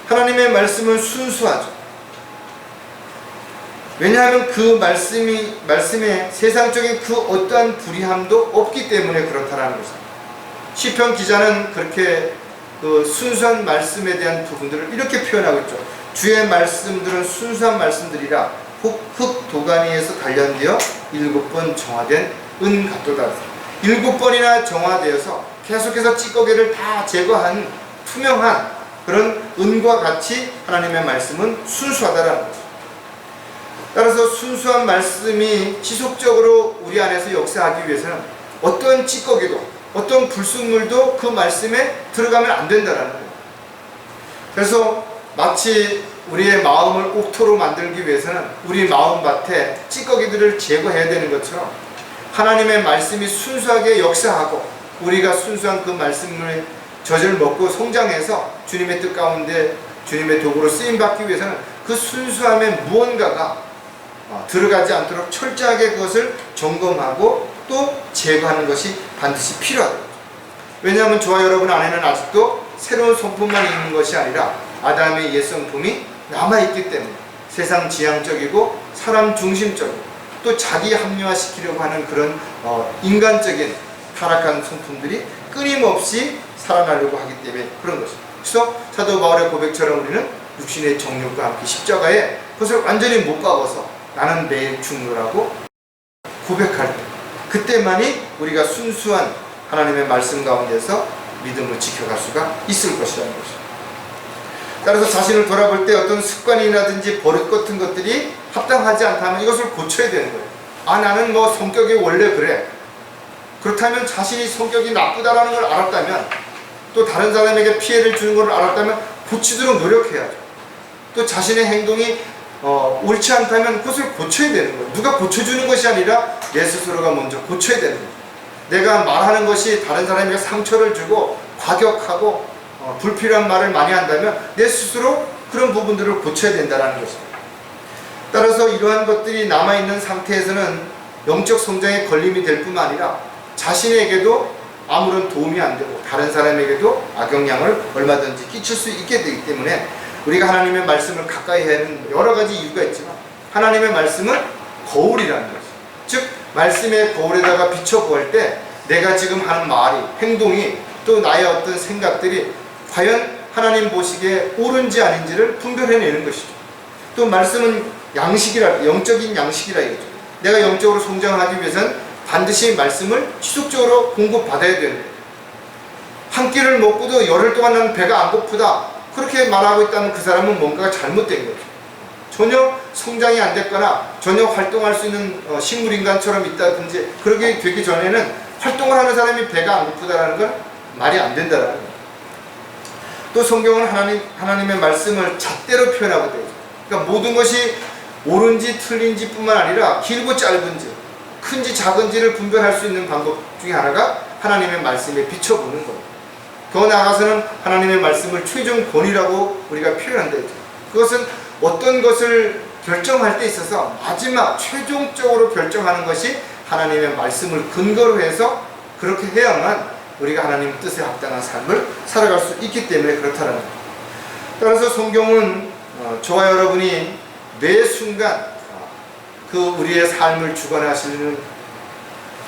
A: 하나님의 말씀은 순수하죠. 왜냐하면 그 말씀에 세상적인 그 어떠한 불의함도 없기 때문에 그렇다는 것입니다. 시편 기자는 그렇게 그 순수한 말씀에 대한 부분들을 이렇게 표현하고 있죠. 주의 말씀들은 순수한 말씀들이라 흙 도가니에서 단련되어 7번 정화된 은 같도다. 7번이나 정화되어서 계속해서 찌꺼기를 다 제거한 투명한 그런 은과 같이 하나님의 말씀은 순수하다라는 거죠. 따라서 순수한 말씀이 지속적으로 우리 안에서 역사하기 위해서는 어떤 찌꺼기도 어떤 불순물도 그 말씀에 들어가면 안 된다는 거예요. 그래서 마치 우리의 마음을 옥토로 만들기 위해서는 우리 마음밭에 찌꺼기들을 제거해야 되는 것처럼 하나님의 말씀이 순수하게 역사하고 우리가 순수한 그 말씀을 젖을 먹고 성장해서 주님의 뜻 가운데 주님의 도구로 쓰임받기 위해서는 그 순수함에 무언가가 들어가지 않도록 철저하게 그것을 점검하고 또 제거하는 것이 반드시 필요하다. 왜냐하면 저와 여러분 안에는 아직도 새로운 성품만 있는 것이 아니라 아담의 옛 성품이 남아있기 때문에 세상 지향적이고 사람 중심적이고 또 자기 합리화시키려고 하는 그런 인간적인 타락한 성품들이 끊임없이 살아나려고 하기 때문에 그런 것입니다. 그래서 사도 바울의 고백처럼 우리는 육신의 정욕과 함께 십자가에 그것을 완전히 못 박아서 나는 매일 죽노라고 고백할 때, 그때만이 우리가 순수한 하나님의 말씀 가운데서 믿음을 지켜갈 수가 있을 것이라는 것입니다. 따라서 자신을 돌아볼 때 어떤 습관이라든지 버릇 같은 것들이 합당하지 않다면 이것을 고쳐야 되는 거예요. 아, 나는 뭐 성격이 원래 그래. 그렇다면 자신이 성격이 나쁘다라는 걸 알았다면, 또 다른 사람에게 피해를 주는 걸 알았다면 고치도록 노력해야죠. 또 자신의 행동이 옳지 않다면 그것을 고쳐야 되는 거예요. 누가 고쳐주는 것이 아니라 내 스스로가 먼저 고쳐야 되는 거예요. 내가 말하는 것이 다른 사람에게 상처를 주고 과격하고 불필요한 말을 많이 한다면 내 스스로 그런 부분들을 고쳐야 된다는 것입니다. 따라서 이러한 것들이 남아있는 상태에서는 영적 성장에 걸림이 될 뿐만 아니라 자신에게도 아무런 도움이 안 되고 다른 사람에게도 악영향을 얼마든지 끼칠 수 있게 되기 때문에 우리가 하나님의 말씀을 가까이 해야 하는 여러 가지 이유가 있지만, 하나님의 말씀은 거울이라는 것이죠. 즉 말씀의 거울에다가 비춰보을 때 내가 지금 하는 말이, 행동이, 또 나의 어떤 생각들이 과연 하나님 보시기에 옳은지 아닌지를 분별해내는 것이죠. 또 말씀은 양식이라, 영적인 양식이라 이거죠. 내가 영적으로 성장하기 위해서는 반드시 말씀을 지속적으로 공급받아야 되는 거예요. 한 끼를 먹고도 열흘 동안 나는 배가 안 고프다, 그렇게 말하고 있다면 그 사람은 뭔가가 잘못된 거죠. 전혀 성장이 안 됐거나 전혀 활동할 수 있는 식물인간처럼 있다든지 그렇게 되기 전에는 활동을 하는 사람이 배가 안 고프다라는 건 말이 안 된다라는 거예요. 또 성경은 하나님의 말씀을 잣대로 표현하고 되죠. 그러니까 모든 것이 옳은지 틀린지 뿐만 아니라 길고 짧은지 큰지 작은지를 분별할 수 있는 방법 중에 하나가 하나님의 말씀에 비춰보는 거예요. 더 나아가서는 하나님의 말씀을 최종 권위라고 우리가 표현한다 했죠. 그것은 어떤 것을 결정할 때 있어서 마지막 최종적으로 결정하는 것이 하나님의 말씀을 근거로 해서 그렇게 해야만 우리가 하나님 뜻에 합당한 삶을 살아갈 수 있기 때문에 그렇다는 거예요. 따라서 성경은 저와 여러분이 매 순간 그 우리의 삶을 주관하시는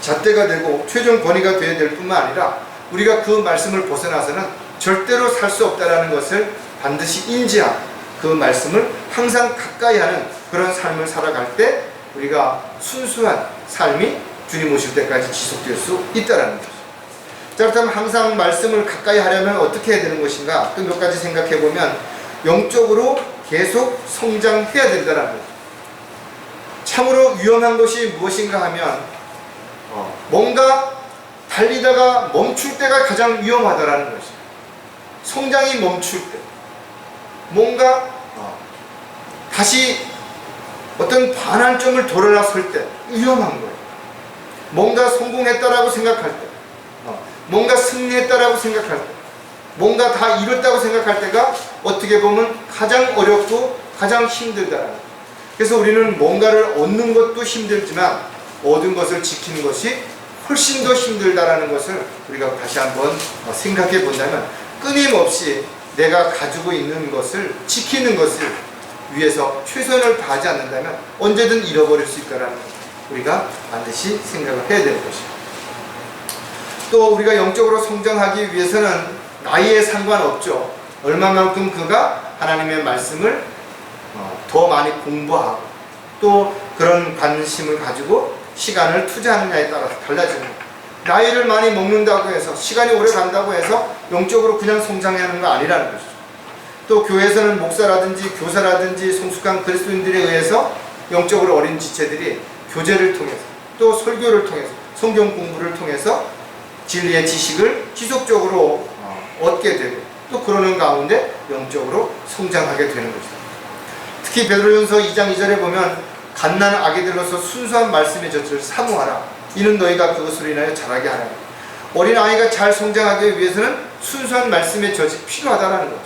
A: 잣대가 되고 최종 권위가 되어야 될 뿐만 아니라 우리가 그 말씀을 벗어나서는 절대로 살 수 없다는 것을 반드시 인지하고 그 말씀을 항상 가까이 하는 그런 삶을 살아갈 때 우리가 순수한 삶이 주님 오실 때까지 지속될 수 있다는 것이죠. 자, 그렇다면 항상 말씀을 가까이 하려면 어떻게 해야 되는 것인가? 또 몇 가지 생각해 보면 영적으로 계속 성장해야 된다는 거죠. 참으로 위험한 것이 무엇인가 하면 뭔가 달리다가 멈출 때가 가장 위험하다라는 것이죠. 성장이 멈출 때, 뭔가 다시 어떤 반환점을 돌아설 때 위험한 거예요. 뭔가 성공했다라고 생각할 때, 뭔가 승리했다라고 생각할 때, 뭔가 다 이뤘다고 생각할 때가 어떻게 보면 가장 어렵고 가장 힘들다라는 거예요. 그래서 우리는 뭔가를 얻는 것도 힘들지만 얻은 것을 지키는 것이 훨씬 더 힘들다라는 것을 우리가 다시 한번 생각해 본다면, 끊임없이 내가 가지고 있는 것을 지키는 것을 위해서 최선을 다하지 않는다면 언제든 잃어버릴 수 있다는 것, 우리가 반드시 생각을 해야 되는 것입니다. 또 우리가 영적으로 성장하기 위해서는 나이에 상관없죠. 얼마만큼 그가 하나님의 말씀을 더 많이 공부하고 또 그런 관심을 가지고 시간을 투자하느냐에 따라서 달라지는 거예요. 나이를 많이 먹는다고 해서, 시간이 오래 간다고 해서 영적으로 그냥 성장하는 거 아니라는 것이죠. 또 교회에서는 목사라든지 교사라든지 성숙한 그리스도인들에 의해서 영적으로 어린 지체들이 교제를 통해서 또 설교를 통해서 성경 공부를 통해서 진리의 지식을 지속적으로 얻게 되고 또 그러는 가운데 영적으로 성장하게 되는 것이죠. 특히 베드로전서 2장 2절에 보면 갓난 아기들로서 순수한 말씀의 젖을 사모하라. 이는 너희가 그것으로 인하여 자라게 하라. 어린아이가 잘 성장하기 위해서는 순수한 말씀의 젖이 필요하다는 거죠.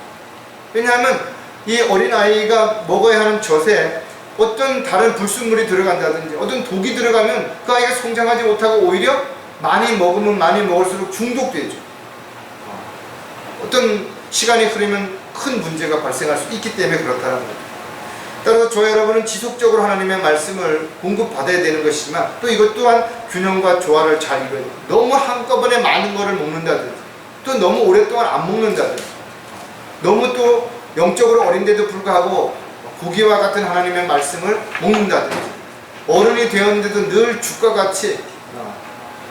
A: 왜냐하면 이 어린아이가 먹어야 하는 젖에 어떤 다른 불순물이 들어간다든지 어떤 독이 들어가면 그 아이가 성장하지 못하고 오히려 많이 먹으면 많이 먹을수록 중독되죠. 어떤 시간이 흐르면 큰 문제가 발생할 수 있기 때문에 그렇다는 거죠. 따라서 저와 여러분은 지속적으로 하나님의 말씀을 공급받아야 되는 것이지만 또 이것 또한 균형과 조화를 잘 이루어야 돼요. 너무 한꺼번에 많은 것을 먹는다든지 또 너무 오랫동안 안 먹는다든지 너무 또 영적으로 어린데도 불구하고 고기와 같은 하나님의 말씀을 먹는다든지 어른이 되었는데도 늘 죽과 같이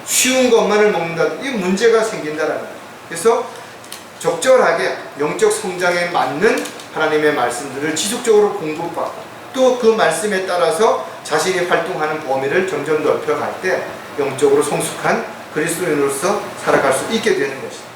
A: 쉬운 것만을 먹는다든지 이 문제가 생긴다는 거예요. 그래서 적절하게 영적 성장에 맞는 하나님의 말씀들을 지속적으로 공부받고 또 그 말씀에 따라서 자신이 활동하는 범위를 점점 넓혀갈 때 영적으로 성숙한 그리스도인으로서 살아갈 수 있게 되는 것입니다.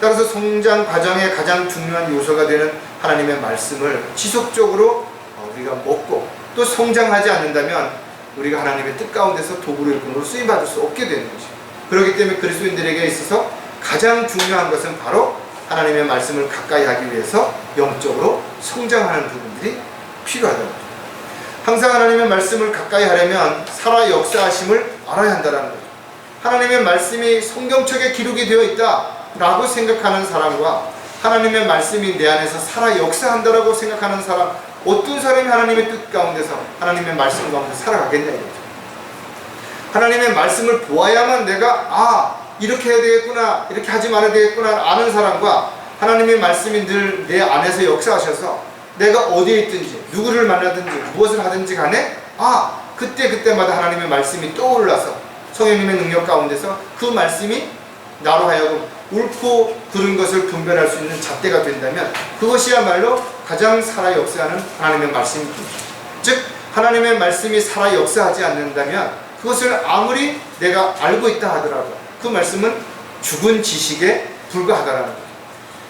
A: 따라서 성장 과정의 가장 중요한 요소가 되는 하나님의 말씀을 지속적으로 우리가 먹고 또 성장하지 않는다면 우리가 하나님의 뜻 가운데서 도구로 일꾼으로 쓰임받을 수 없게 되는 것입니다. 그렇기 때문에 그리스도인들에게 있어서 가장 중요한 것은 바로 하나님의 말씀을 가까이 하기 위해서 영적으로 성장하는 부분들이 필요하다는 거죠. 항상 하나님의 말씀을 가까이 하려면 살아 역사하심을 알아야 한다는 거죠. 하나님의 말씀이 성경책에 기록이 되어 있다라고 생각하는 사람과 하나님의 말씀이 내 안에서 살아 역사한다라고 생각하는 사람, 어떤 사람이 하나님의 뜻 가운데서 하나님의 말씀 가운데 살아가겠냐 이거죠. 하나님의 말씀을 보아야만 내가 이렇게 해야 되겠구나, 이렇게 하지 말아야 되겠구나 아는 사람과 하나님의 말씀이 늘 내 안에서 역사하셔서 내가 어디에 있든지 누구를 만나든지 무엇을 하든지 간에 그때마다 하나님의 말씀이 떠올라서 성령님의 능력 가운데서 그 말씀이 나로 하여금 옳고 그른 것을 분별할 수 있는 잣대가 된다면 그것이야말로 가장 살아 역사하는 하나님의 말씀입니다. 즉 하나님의 말씀이 살아 역사하지 않는다면 그것을 아무리 내가 알고 있다 하더라도 그 말씀은 죽은 지식에 불과하다라는 거죠.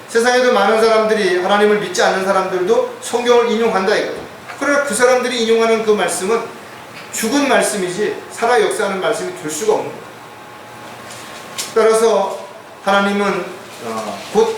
A: 세상에도 많은 사람들이 하나님을 믿지 않는 사람들도 성경을 인용한다 이거죠. 그러나 그 사람들이 인용하는 그 말씀은 죽은 말씀이지 살아 역사하는 말씀이 될 수가 없는 거예요. 따라서 하나님은 곧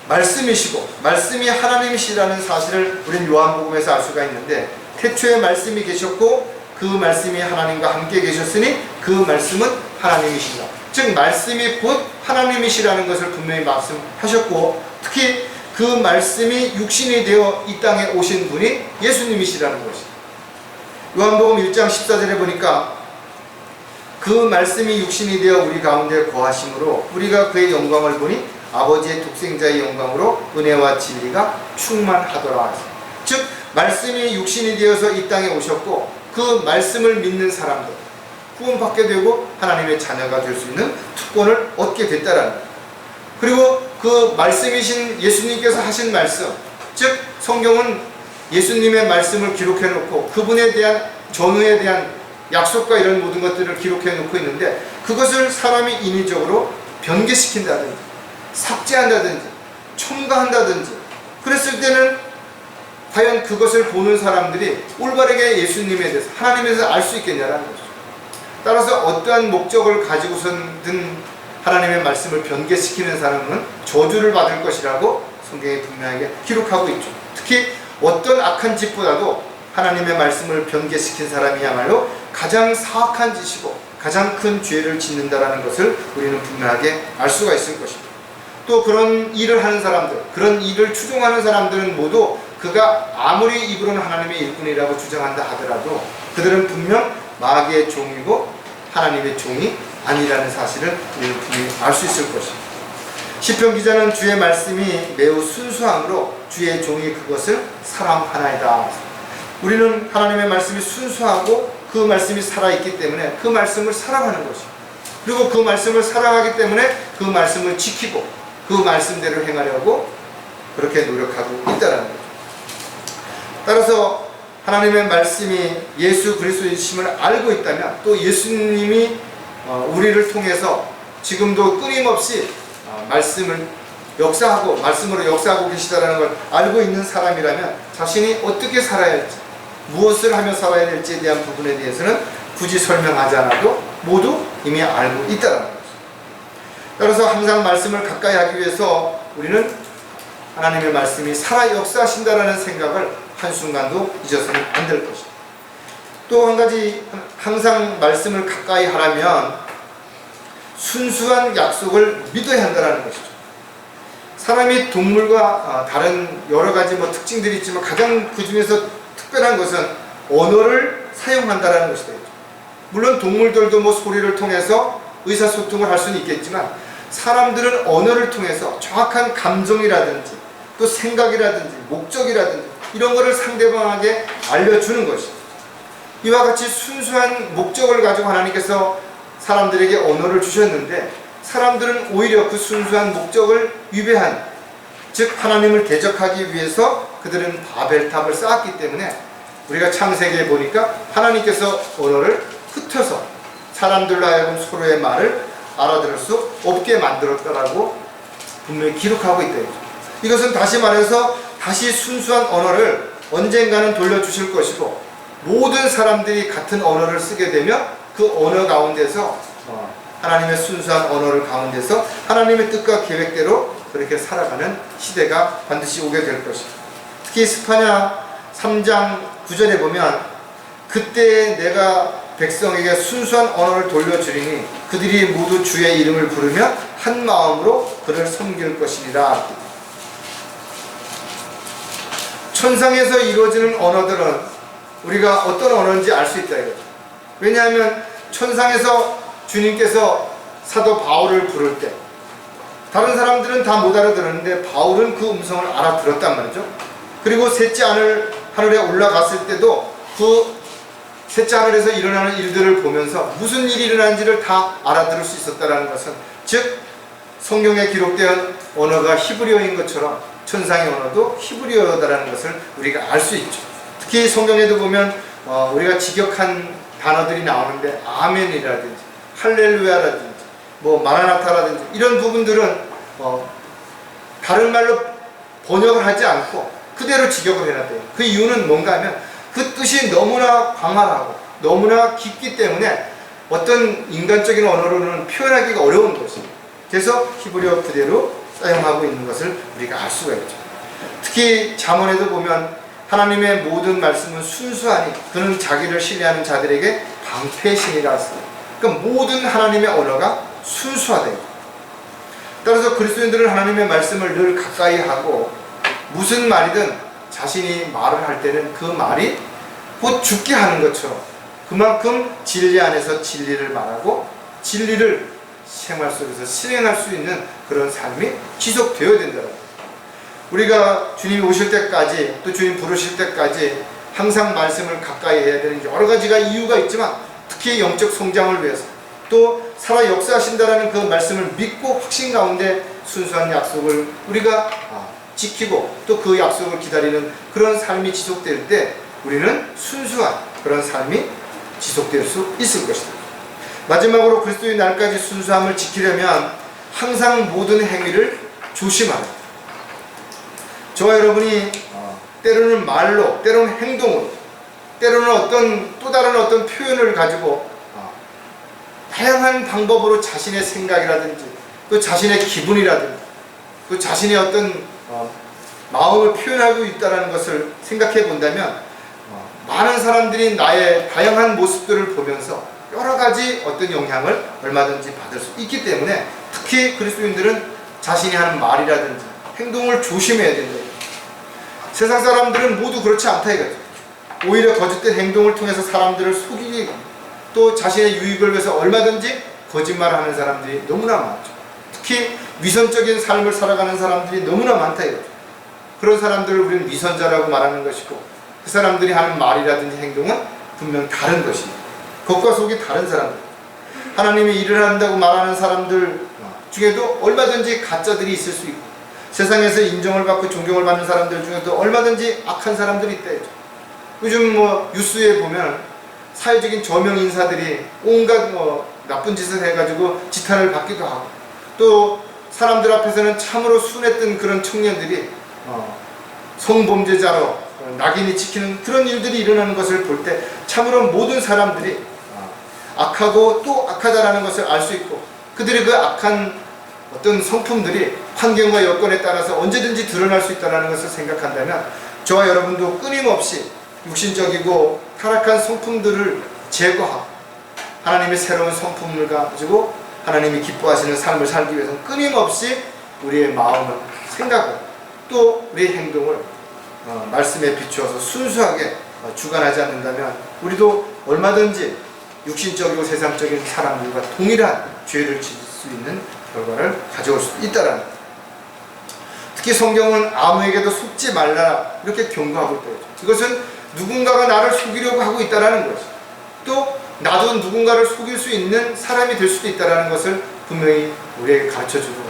A: 말씀이시고 말씀이 하나님이시라는 사실을 우리는 요한복음에서 알 수가 있는데 태초에 말씀이 계셨고 그 말씀이 하나님과 함께 계셨으니 그 말씀은 하나님이시다. 즉 말씀이 곧 하나님이시라는 것을 분명히 말씀하셨고 특히 그 말씀이 육신이 되어 이 땅에 오신 분이 예수님이시라는 것입니다. 요한복음 1장 14절에 보니까 그 말씀이 육신이 되어 우리 가운데 거하심으로 우리가 그의 영광을 보니 아버지의 독생자의 영광으로 은혜와 진리가 충만하더라. 즉 말씀이 육신이 되어서 이 땅에 오셨고 그 말씀을 믿는 사람들 구원받게 되고 하나님의 자녀가 될 수 있는 특권을 얻게 됐다라는 거예요. 그리고 그 말씀이신 예수님께서 하신 말씀, 즉 성경은 예수님의 말씀을 기록해 놓고 그분에 대한 전후에 대한 약속과 이런 모든 것들을 기록해 놓고 있는데 그것을 사람이 인위적으로 변개시킨다든지 삭제한다든지 첨가한다든지 그랬을 때는 과연 그것을 보는 사람들이 올바르게 예수님에 대해서 하나님에 대해서 알 수 있겠냐라는 거죠. 따라서 어떠한 목적을 가지고서든 하나님의 말씀을 변개시키는 사람은 저주를 받을 것이라고 성경에 분명하게 기록하고 있죠. 특히 어떤 악한 짓보다도 하나님의 말씀을 변개시킨 사람이야말로 가장 사악한 짓이고 가장 큰 죄를 짓는다라는 것을 우리는 분명하게 알 수가 있을 것입니다. 또 그런 일을 하는 사람들, 그런 일을 추종하는 사람들은 모두 그가 아무리 입으로는 하나님의 일꾼이라고 주장한다 하더라도 그들은 분명 마귀의 종이고 하나님의 종이 아니라는 사실을 우리는 분명히 알 수 있을 것입니다. 시편 기자는 주의 말씀이 매우 순수함으로 주의 종이 그것을 사랑하나이다. 우리는 하나님의 말씀이 순수하고 그 말씀이 살아있기 때문에 그 말씀을 사랑하는 것입니다. 그리고 그 말씀을 사랑하기 때문에 그 말씀을 지키고 그 말씀대로 행하려고 그렇게 노력하고 있다는 거죠. 따라서 하나님의 말씀이 예수 그리스도이심을 알고 있다면 또 예수님이 우리를 통해서 지금도 끊임없이 말씀을 역사하고 말씀으로 역사하고 계시다는 걸 알고 있는 사람이라면 자신이 어떻게 살아야 할지 무엇을 하며 살아야 될지에 대한 부분에 대해서는 굳이 설명하지 않아도 모두 이미 알고 있다는 거죠. 따라서 항상 말씀을 가까이 하기 위해서 우리는 하나님의 말씀이 살아 역사하신다는 생각을 한순간도 잊어서는 안 될 것입니다. 또 한 가지 항상 말씀을 가까이 하려면 순수한 약속을 믿어야 한다는 것이죠. 사람이 동물과 다른 여러 가지 특징들이 있지만 가장 그 중에서 특별한 것은 언어를 사용한다라는 것이 되죠. 물론 동물들도 뭐 소리를 통해서 의사소통을 할 수는 있겠지만 사람들은 언어를 통해서 정확한 감정이라든지 또 생각이라든지 목적이라든지 이런 것을 상대방에게 알려주는 것이죠. 이와 같이 순수한 목적을 가지고 하나님께서 사람들에게 언어를 주셨는데 사람들은 오히려 그 순수한 목적을 위배한, 즉 하나님을 대적하기 위해서 그들은 바벨탑을 쌓았기 때문에 우리가 창세기에 보니까 하나님께서 언어를 흩어서 사람들로 하여금 서로의 말을 알아들을 수 없게 만들었다라고 분명히 기록하고 있다. 이것은 다시 말해서 다시 순수한 언어를 언젠가는 돌려주실 것이고 모든 사람들이 같은 언어를 쓰게 되면 그 언어 가운데서 하나님의 순수한 언어를 가운데서 하나님의 뜻과 계획대로 그렇게 살아가는 시대가 반드시 오게 될 것입니다. 특히 스파냐 3장 9절에 보면 그때 내가 백성에게 순수한 언어를 돌려주리니 그들이 모두 주의 이름을 부르며 한 마음으로 그를 섬길 것이니라. 천상에서 이루어지는 언어들은 우리가 어떤 언어인지 알 수 있다 이거죠. 왜냐하면 천상에서 주님께서 사도 바울을 부를 때 다른 사람들은 다 못 알아들었는데 바울은 그 음성을 알아들었단 말이죠. 그리고 셋째 하늘에 올라갔을 때도 그 셋째 하늘에서 일어나는 일들을 보면서 무슨 일이 일어나는지를 다 알아들을 수 있었다는 것은, 즉 성경에 기록된 언어가 히브리어인 것처럼 천상의 언어도 히브리어다라는 것을 우리가 알 수 있죠. 특히 성경에도 보면 우리가 직역한 단어들이 나오는데 아멘이라든지 할렐루야라든지 뭐 마라나타라든지 이런 부분들은 다른 말로 번역을 하지 않고 그대로 직역을 해놨대요. 그 이유는 뭔가 하면 그 뜻이 너무나 광활하고 너무나 깊기 때문에 어떤 인간적인 언어로는 표현하기가 어려운 것입니다. 그래서 히브리어 그대로 사용하고 있는 것을 우리가 알 수가 있죠. 특히 잠언에도 보면 하나님의 모든 말씀은 순수하니 그는 자기를 신뢰하는 자들에게 방패신이라 했습니다. 그러니까 모든 하나님의 언어가 순수하다. 따라서 그리스도인들은 하나님의 말씀을 늘 가까이 하고 무슨 말이든 자신이 말을 할 때는 그 말이 곧 죽게 하는 것처럼 그만큼 진리 안에서 진리를 말하고 진리를 생활 속에서 실행할 수 있는 그런 삶이 지속되어야 된다는 거예요. 우리가 주님이 오실 때까지 또 주님 부르실 때까지 항상 말씀을 가까이 해야 되는 여러 가지가 이유가 있지만 특히 영적 성장을 위해서 또 살아 역사하신다라는 그 말씀을 믿고 확신 가운데 순수한 약속을 우리가 지키고 또 그 약속을 기다리는 그런 삶이 지속될 때 우리는 순수한 그런 삶이 지속될 수 있을 것이다. 마지막으로 그리스도의 날까지 순수함을 지키려면 항상 모든 행위를 조심하라. 저와 여러분이 때로는 말로, 때로는 행동으로, 때로는 또 다른 어떤 표현을 가지고 다양한 방법으로 자신의 생각이라든지 또 자신의 기분이라든지 또 자신의 어떤 마음을 표현하고 있다는 것을 생각해 본다면 많은 사람들이 나의 다양한 모습들을 보면서 여러 가지 어떤 영향을 얼마든지 받을 수 있기 때문에 특히 그리스도인들은 자신이 하는 말이라든지 행동을 조심해야 된다. 세상 사람들은 모두 그렇지 않다 이거죠. 오히려 거짓된 행동을 통해서 사람들을 속이기 또 자신의 유익을 위해서 얼마든지 거짓말하는 사람들이 너무나 많죠. 특히 위선적인 삶을 살아가는 사람들이 너무나 많다 이거죠. 그런 사람들을 우리는 위선자라고 말하는 것이고 그 사람들이 하는 말이라든지 행동은 분명 다른 것입니다. 겉과 속이 다른 사람들, 하나님이 일을 한다고 말하는 사람들 중에도 얼마든지 가짜들이 있을 수 있고 세상에서 인정을 받고 존경을 받는 사람들 중에도 얼마든지 악한 사람들이 있다 했죠. 요즘 뉴스에 보면 사회적인 저명 인사들이 온갖 나쁜 짓을 해가지고 지탄을 받기도 하고 또 사람들 앞에서는 참으로 순했던 그런 청년들이 성범죄자로 낙인이 찍히는 그런 일들이 일어나는 것을 볼 때 참으로 모든 사람들이 악하고 또 악하다라는 것을 알 수 있고 그들의 그 악한 어떤 성품들이 환경과 여건에 따라서 언제든지 드러날 수 있다는 것을 생각한다면 저와 여러분도 끊임없이 육신적이고 타락한 성품들을 제거하고 하나님의 새로운 성품을 가지고 하나님이 기뻐하시는 삶을 살기 위해서는 끊임없이 우리의 마음을 생각을 또 우리의 행동을 말씀에 비추어서 순수하게 주관하지 않는다면 우리도 얼마든지 육신적이고 세상적인 사람들과 동일한 죄를 지을 수 있는 결과를 가져올 수 있다라는 거예요. 특히 성경은 아무에게도 속지 말라 이렇게 경고하고 있다. 이것은 누군가가 나를 속이려고 하고 있다는 것이, 또 나도 누군가를 속일 수 있는 사람이 될 수도 있다는 것을 분명히 우리에게 가르쳐주고,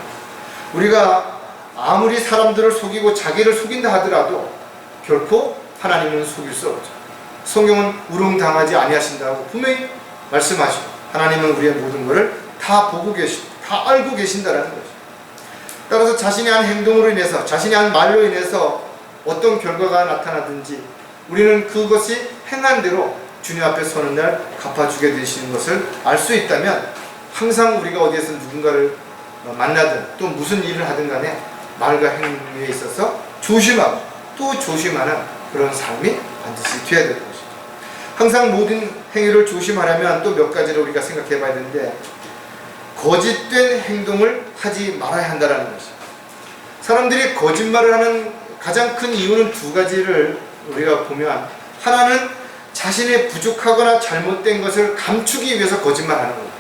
A: 우리가 아무리 사람들을 속이고 자기를 속인다 하더라도 결코 하나님은 속일 수 없죠. 성경은 우롱당하지 아니하신다고 분명히 말씀하시고, 하나님은 우리의 모든 것을 다 보고 계시고 다 알고 계신다는 거죠. 따라서 자신의 한 행동으로 인해서, 자신의 한 말로 인해서 어떤 결과가 나타나든지 우리는 그것이 행한 대로 주님 앞에 서는 날 갚아주게 되시는 것을 알 수 있다면, 항상 우리가 어디에서 누군가를 만나든 또 무슨 일을 하든 간에 말과 행위에 있어서 조심하고 또 조심하는 그런 삶이 반드시 되어야 될 것이죠. 항상 모든 행위를 조심하려면 또 몇 가지를 우리가 생각해 봐야 되는데, 거짓된 행동을 하지 말아야 한다는 것입니다. 사람들이 거짓말을 하는 가장 큰 이유는 두 가지를 우리가 보면, 하나는 자신의 부족하거나 잘못된 것을 감추기 위해서 거짓말하는 겁니다.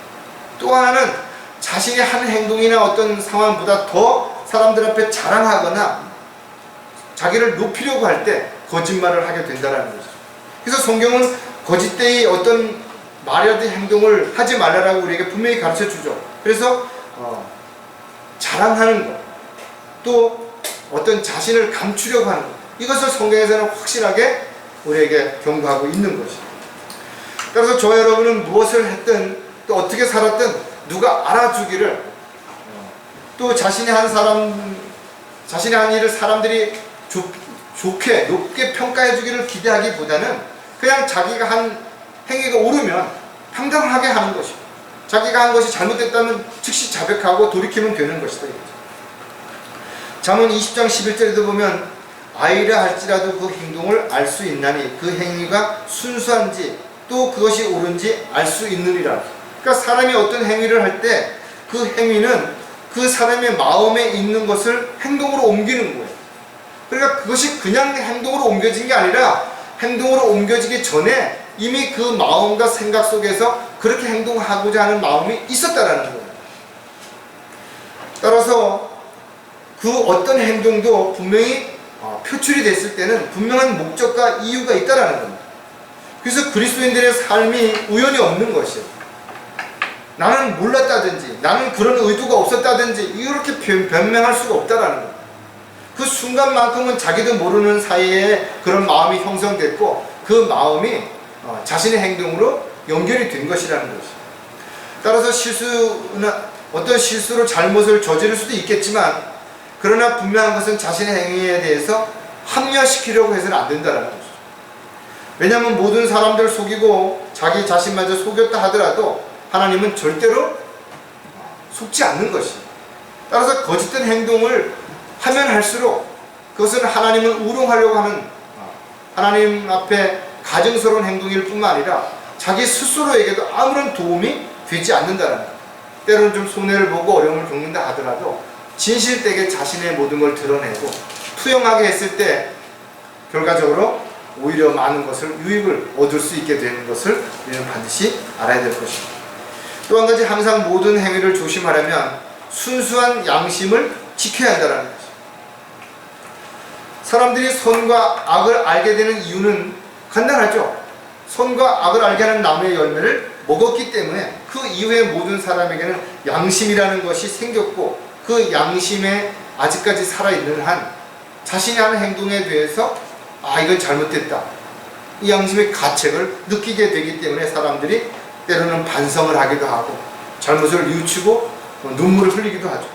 A: 또 하나는 자신이 한 행동이나 어떤 상황보다 더 사람들 앞에 자랑하거나 자기를 높이려고 할 때 거짓말을 하게 된다는 것이죠. 그래서 성경은 거짓되이 어떤 말이라든 행동을 하지 말라라고 우리에게 분명히 가르쳐 주죠. 그래서 자랑하는 것, 또 어떤 자신을 감추려고 하는 것, 이것을 성경에서는 확실하게 우리에게 경고하고 있는 것입니다. 따라서 저 여러분은 무엇을 했든 또 어떻게 살았든 누가 알아주기를, 또 자신의 한 일을 사람들이 좋게 높게 평가해 주기를 기대하기보다는 그냥 자기가 한 행위가 옳으면 당당하게 하는 것이고, 자기가 한 것이 잘못됐다면 즉시 자백하고 돌이키면 되는 것이다. 잠언 20장 11절에도 보면, 아이라 할지라도 그 행동을 알 수 있나니 그 행위가 순수한지 또 그것이 옳은지 알 수 있느니라. 그러니까 사람이 어떤 행위를 할 때 그 행위는 그 사람의 마음에 있는 것을 행동으로 옮기는 거예요. 그러니까 그것이 그냥 행동으로 옮겨진 게 아니라 행동으로 옮겨지기 전에 이미 그 마음과 생각 속에서 그렇게 행동하고자 하는 마음이 있었다라는 거예요. 따라서 그 어떤 행동도 분명히 표출이 됐을 때는 분명한 목적과 이유가 있다라는 겁니다. 그래서 그리스도인들의 삶이 우연이 없는 것이에요. 나는 몰랐다든지 나는 그런 의도가 없었다든지 이렇게 변명할 수가 없다라는 거예요. 그 순간만큼은 자기도 모르는 사이에 그런 마음이 형성됐고 그 마음이 자신의 행동으로 연결이 된 것이라는 것이죠. 따라서 어떤 실수로 잘못을 저지를 수도 있겠지만, 그러나 분명한 것은 자신의 행위에 대해서 합리화시키려고 해서는 안 된다는 것이죠. 왜냐하면 모든 사람들을 속이고 자기 자신마저 속였다 하더라도 하나님은 절대로 속지 않는 것이에요. 따라서 거짓된 행동을 하면 할수록 그것은 하나님을 우롱하려고 하는, 하나님 앞에 가증스러운 행동일 뿐만 아니라 자기 스스로에게도 아무런 도움이 되지 않는다는 거예요. 때로는 좀 손해를 보고 어려움을 겪는다 하더라도 진실되게 자신의 모든 걸 드러내고 투영하게 했을 때 결과적으로 오히려 많은 것을, 유익을 얻을 수 있게 되는 것을 우리는 반드시 알아야 될 것입니다. 또 한 가지, 항상 모든 행위를 조심하려면 순수한 양심을 지켜야 한다는 것입니다. 사람들이 선과 악을 알게 되는 이유는 간단하죠. 선과 악을 알게 하는 나무의 열매를 먹었기 때문에 그 이후에 모든 사람에게는 양심이라는 것이 생겼고, 그 양심에 아직까지 살아있는 한 자신이 하는 행동에 대해서 이건 잘못됐다, 이 양심의 가책을 느끼게 되기 때문에 사람들이 때로는 반성을 하기도 하고 잘못을 뉘우치고 눈물을 흘리기도 하죠.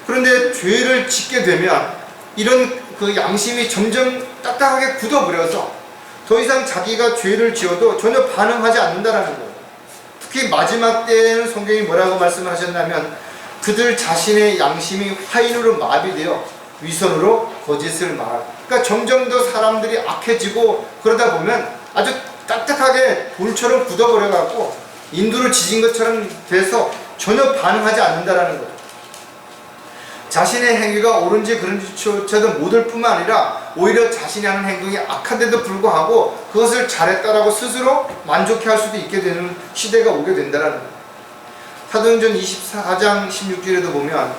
A: 그런데 죄를 짓게 되면 이런 그 양심이 점점 딱딱하게 굳어버려서 더 이상 자기가 죄를 지어도 전혀 반응하지 않는다라는 거예요. 특히 마지막 때에는 성경이 뭐라고 말씀을 하셨냐면, 그들 자신의 양심이 화인으로 마비되어 위선으로 거짓을 말하고, 그러니까 점점 더 사람들이 악해지고 그러다 보면 아주 딱딱하게 돌처럼 굳어버려갖고 인두를 지진 것처럼 돼서 전혀 반응하지 않는다라는 거죠. 자신의 행위가 옳은지 그른지조차도 못할 뿐만 아니라 오히려 자신이 하는 행동이 악한데도 불구하고 그것을 잘했다라고 스스로 만족해할 수도 있게 되는 시대가 오게 된다는 거예요. 사도행전 24장 16절에도 보면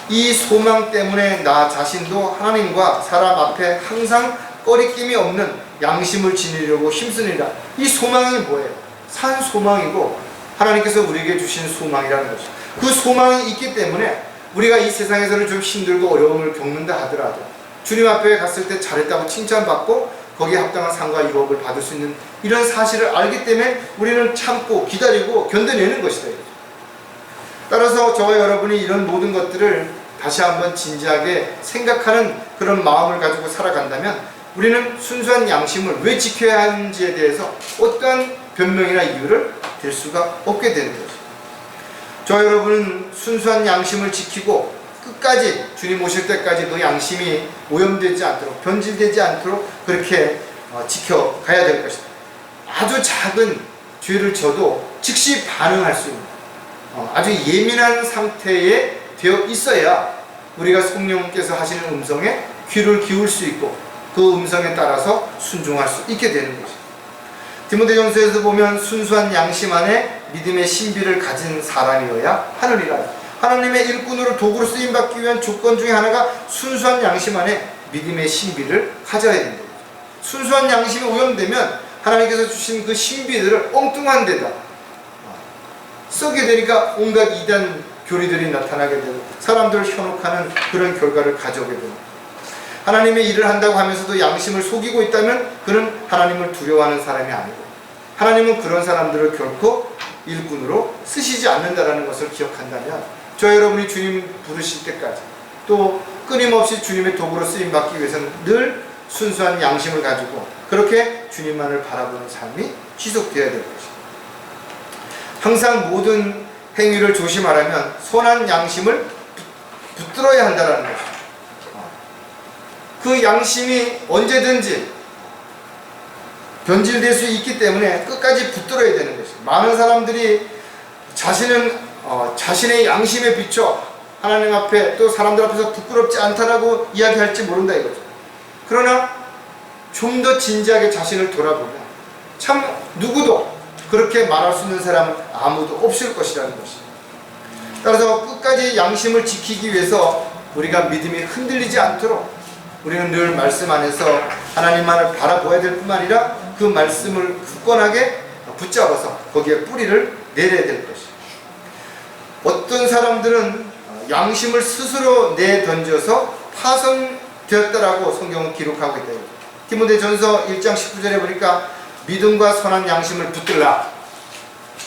A: 이 소망 때문에 나 자신도 하나님과 사람 앞에 항상 꺼리낌이 없는 양심을 지니려고 힘쓰니라. 이 소망이 뭐예요? 산 소망이고 하나님께서 우리에게 주신 소망이라는 것이죠. 그 소망이 있기 때문에 우리가 이 세상에서는 좀 힘들고 어려움을 겪는다 하더라도 주님 앞에 갔을 때 잘했다고 칭찬받고 거기에 합당한 상과 유업을 받을 수 있는 이런 사실을 알기 때문에 우리는 참고 기다리고 견뎌내는 것이다. 따라서 저와 여러분이 이런 모든 것들을 다시 한번 진지하게 생각하는 그런 마음을 가지고 살아간다면 우리는 순수한 양심을 왜 지켜야 하는지에 대해서 어떠한 변명이나 이유를 댈 수가 없게 되는 거죠. 저와 여러분은 순수한 양심을 지키고 끝까지 주님 오실 때까지 그 양심이 오염되지 않도록 변질되지 않도록 그렇게 지켜가야 될 것이다. 아주 작은 죄를 져도 즉시 반응할 수 있는 아주 예민한 상태에 되어 있어야 우리가 성령께서 하시는 음성에 귀를 기울 수 있고 그 음성에 따라서 순종할 수 있게 되는 것입니다. 디모데전서에서 보면 순수한 양심 안에 믿음의 신비를 가진 사람이어야 하느니라. 하나님의 일꾼으로 도구로 쓰임받기 위한 조건 중에 하나가 순수한 양심 안에 믿음의 신비를 가져야 된다. 순수한 양심이 오염되면 하나님께서 주신 그 신비들을 엉뚱한 데다 쓰게 되니까 온갖 이단 교리들이 나타나게 되고 사람들을 현혹하는 그런 결과를 가져오게 됩니다. 하나님의 일을 한다고 하면서도 양심을 속이고 있다면 그는 하나님을 두려워하는 사람이 아니고 하나님은 그런 사람들을 결코 일꾼으로 쓰시지 않는다는 것을 기억한다면 저 여러분이 주님 부르실 때까지 또 끊임없이 주님의 도구로 쓰임받기 위해서는 늘 순수한 양심을 가지고 그렇게 주님만을 바라보는 삶이 지속되어야 될 것입니다. 항상 모든 행위를 조심하려면 선한 양심을 붙들어야 한다는 것입니다. 그 양심이 언제든지 변질될 수 있기 때문에 끝까지 붙들어야 되는 것입니다. 많은 사람들이 자신의 양심에 비춰 하나님 앞에 또 사람들 앞에서 부끄럽지 않다라고 이야기할지 모른다 이거죠. 그러나 좀 더 진지하게 자신을 돌아보면 참 누구도 그렇게 말할 수 있는 사람은 아무도 없을 것이라는 것입니다. 따라서 끝까지 양심을 지키기 위해서 우리가 믿음이 흔들리지 않도록 우리는 늘 말씀 안에서 하나님만을 바라보아야 될 뿐만 아니라 그 말씀을 굳건하게 붙잡아서 거기에 뿌리를 내려야 될 것입니다. 어떤 사람들은 양심을 스스로 내던져서 파손되었다라고 성경은 기록하고 있다. 디모데전서 1장 19절에 보니까 믿음과 선한 양심을 붙들라.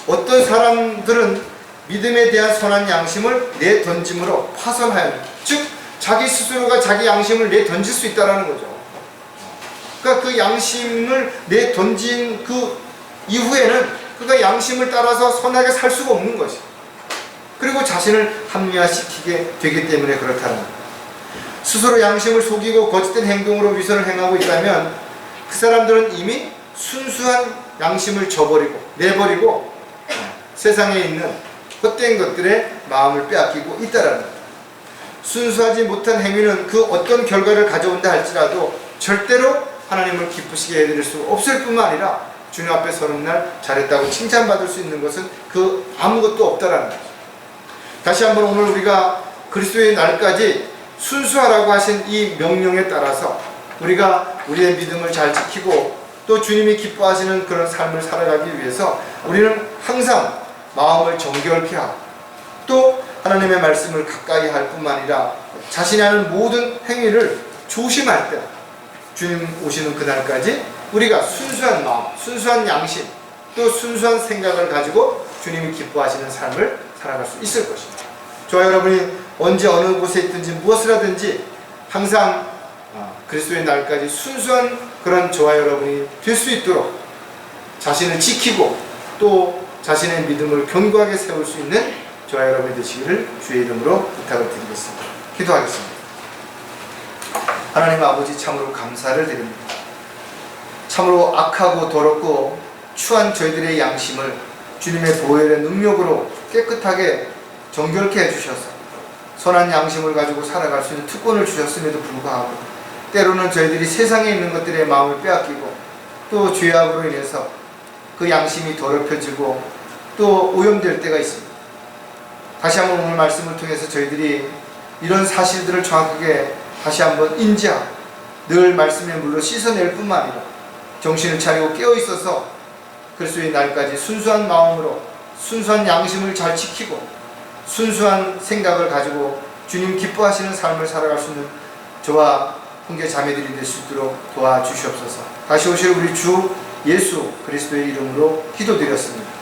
A: 어떤 사람들은 믿음에 대한 선한 양심을 내던짐으로 파손하였다. 즉 자기 스스로가 자기 양심을 내던질 수 있다는 거죠. 그러니까 그 양심을 내던진 그 이후에는 그가 양심을 따라서 선하게 살 수가 없는 것이죠. 그리고 자신을 합리화시키게 되기 때문에 그렇다는 거예요. 스스로 양심을 속이고 거짓된 행동으로 위선을 행하고 있다면 그 사람들은 이미 순수한 양심을 내버리고 세상에 있는 헛된 것들에 마음을 빼앗기고 있다는 거예요. 순수하지 못한 행위는 그 어떤 결과를 가져온다 할지라도 절대로 하나님을 기쁘시게 해드릴 수 없을 뿐만 아니라 주님 앞에 서는 날 잘했다고 칭찬받을 수 있는 것은 그 아무것도 없다라는 거죠. 다시 한번 오늘 우리가 그리스도의 날까지 순수하라고 하신 이 명령에 따라서 우리가 우리의 믿음을 잘 지키고 또 주님이 기뻐하시는 그런 삶을 살아가기 위해서 우리는 항상 마음을 정결케 하고 또 하나님의 말씀을 가까이 할 뿐만 아니라 자신이 하는 모든 행위를 조심할 때 주님 오시는 그날까지 우리가 순수한 마음, 순수한 양심 또 순수한 생각을 가지고 주님이 기뻐하시는 삶을 살아갈 수 있을 것입니다. 저와 여러분이 언제 어느 곳에 있든지 무엇을 하든지 항상 그리스도의 날까지 순수한 그런 저와 여러분이 될 수 있도록 자신을 지키고 또 자신의 믿음을 견고하게 세울 수 있는 저와 여러분이 되시기를 주의 이름으로 부탁을 드리겠습니다. 기도하겠습니다. 하나님 아버지 참으로 감사를 드립니다. 참으로 악하고 더럽고 추한 저희들의 양심을 주님의 보혈의 능력으로 깨끗하게 정결케 해주셔서 선한 양심을 가지고 살아갈 수 있는 특권을 주셨음에도 불구하고 때로는 저희들이 세상에 있는 것들의 마음을 빼앗기고 또 죄악으로 인해서 그 양심이 더럽혀지고 또 오염될 때가 있습니다. 다시 한번 오늘 말씀을 통해서 저희들이 이런 사실들을 정확하게 다시 한번 인지하고 늘 말씀의 물로 씻어낼 뿐만 아니라 정신을 차리고 깨어있어서 그리스도의 날까지 순수한 마음으로 순수한 양심을 잘 지키고 순수한 생각을 가지고 주님 기뻐하시는 삶을 살아갈 수 있는 저와 형제 자매들이 될 수 있도록 도와주시옵소서. 다시 오실 우리 주 예수 그리스도의 이름으로 기도드렸습니다.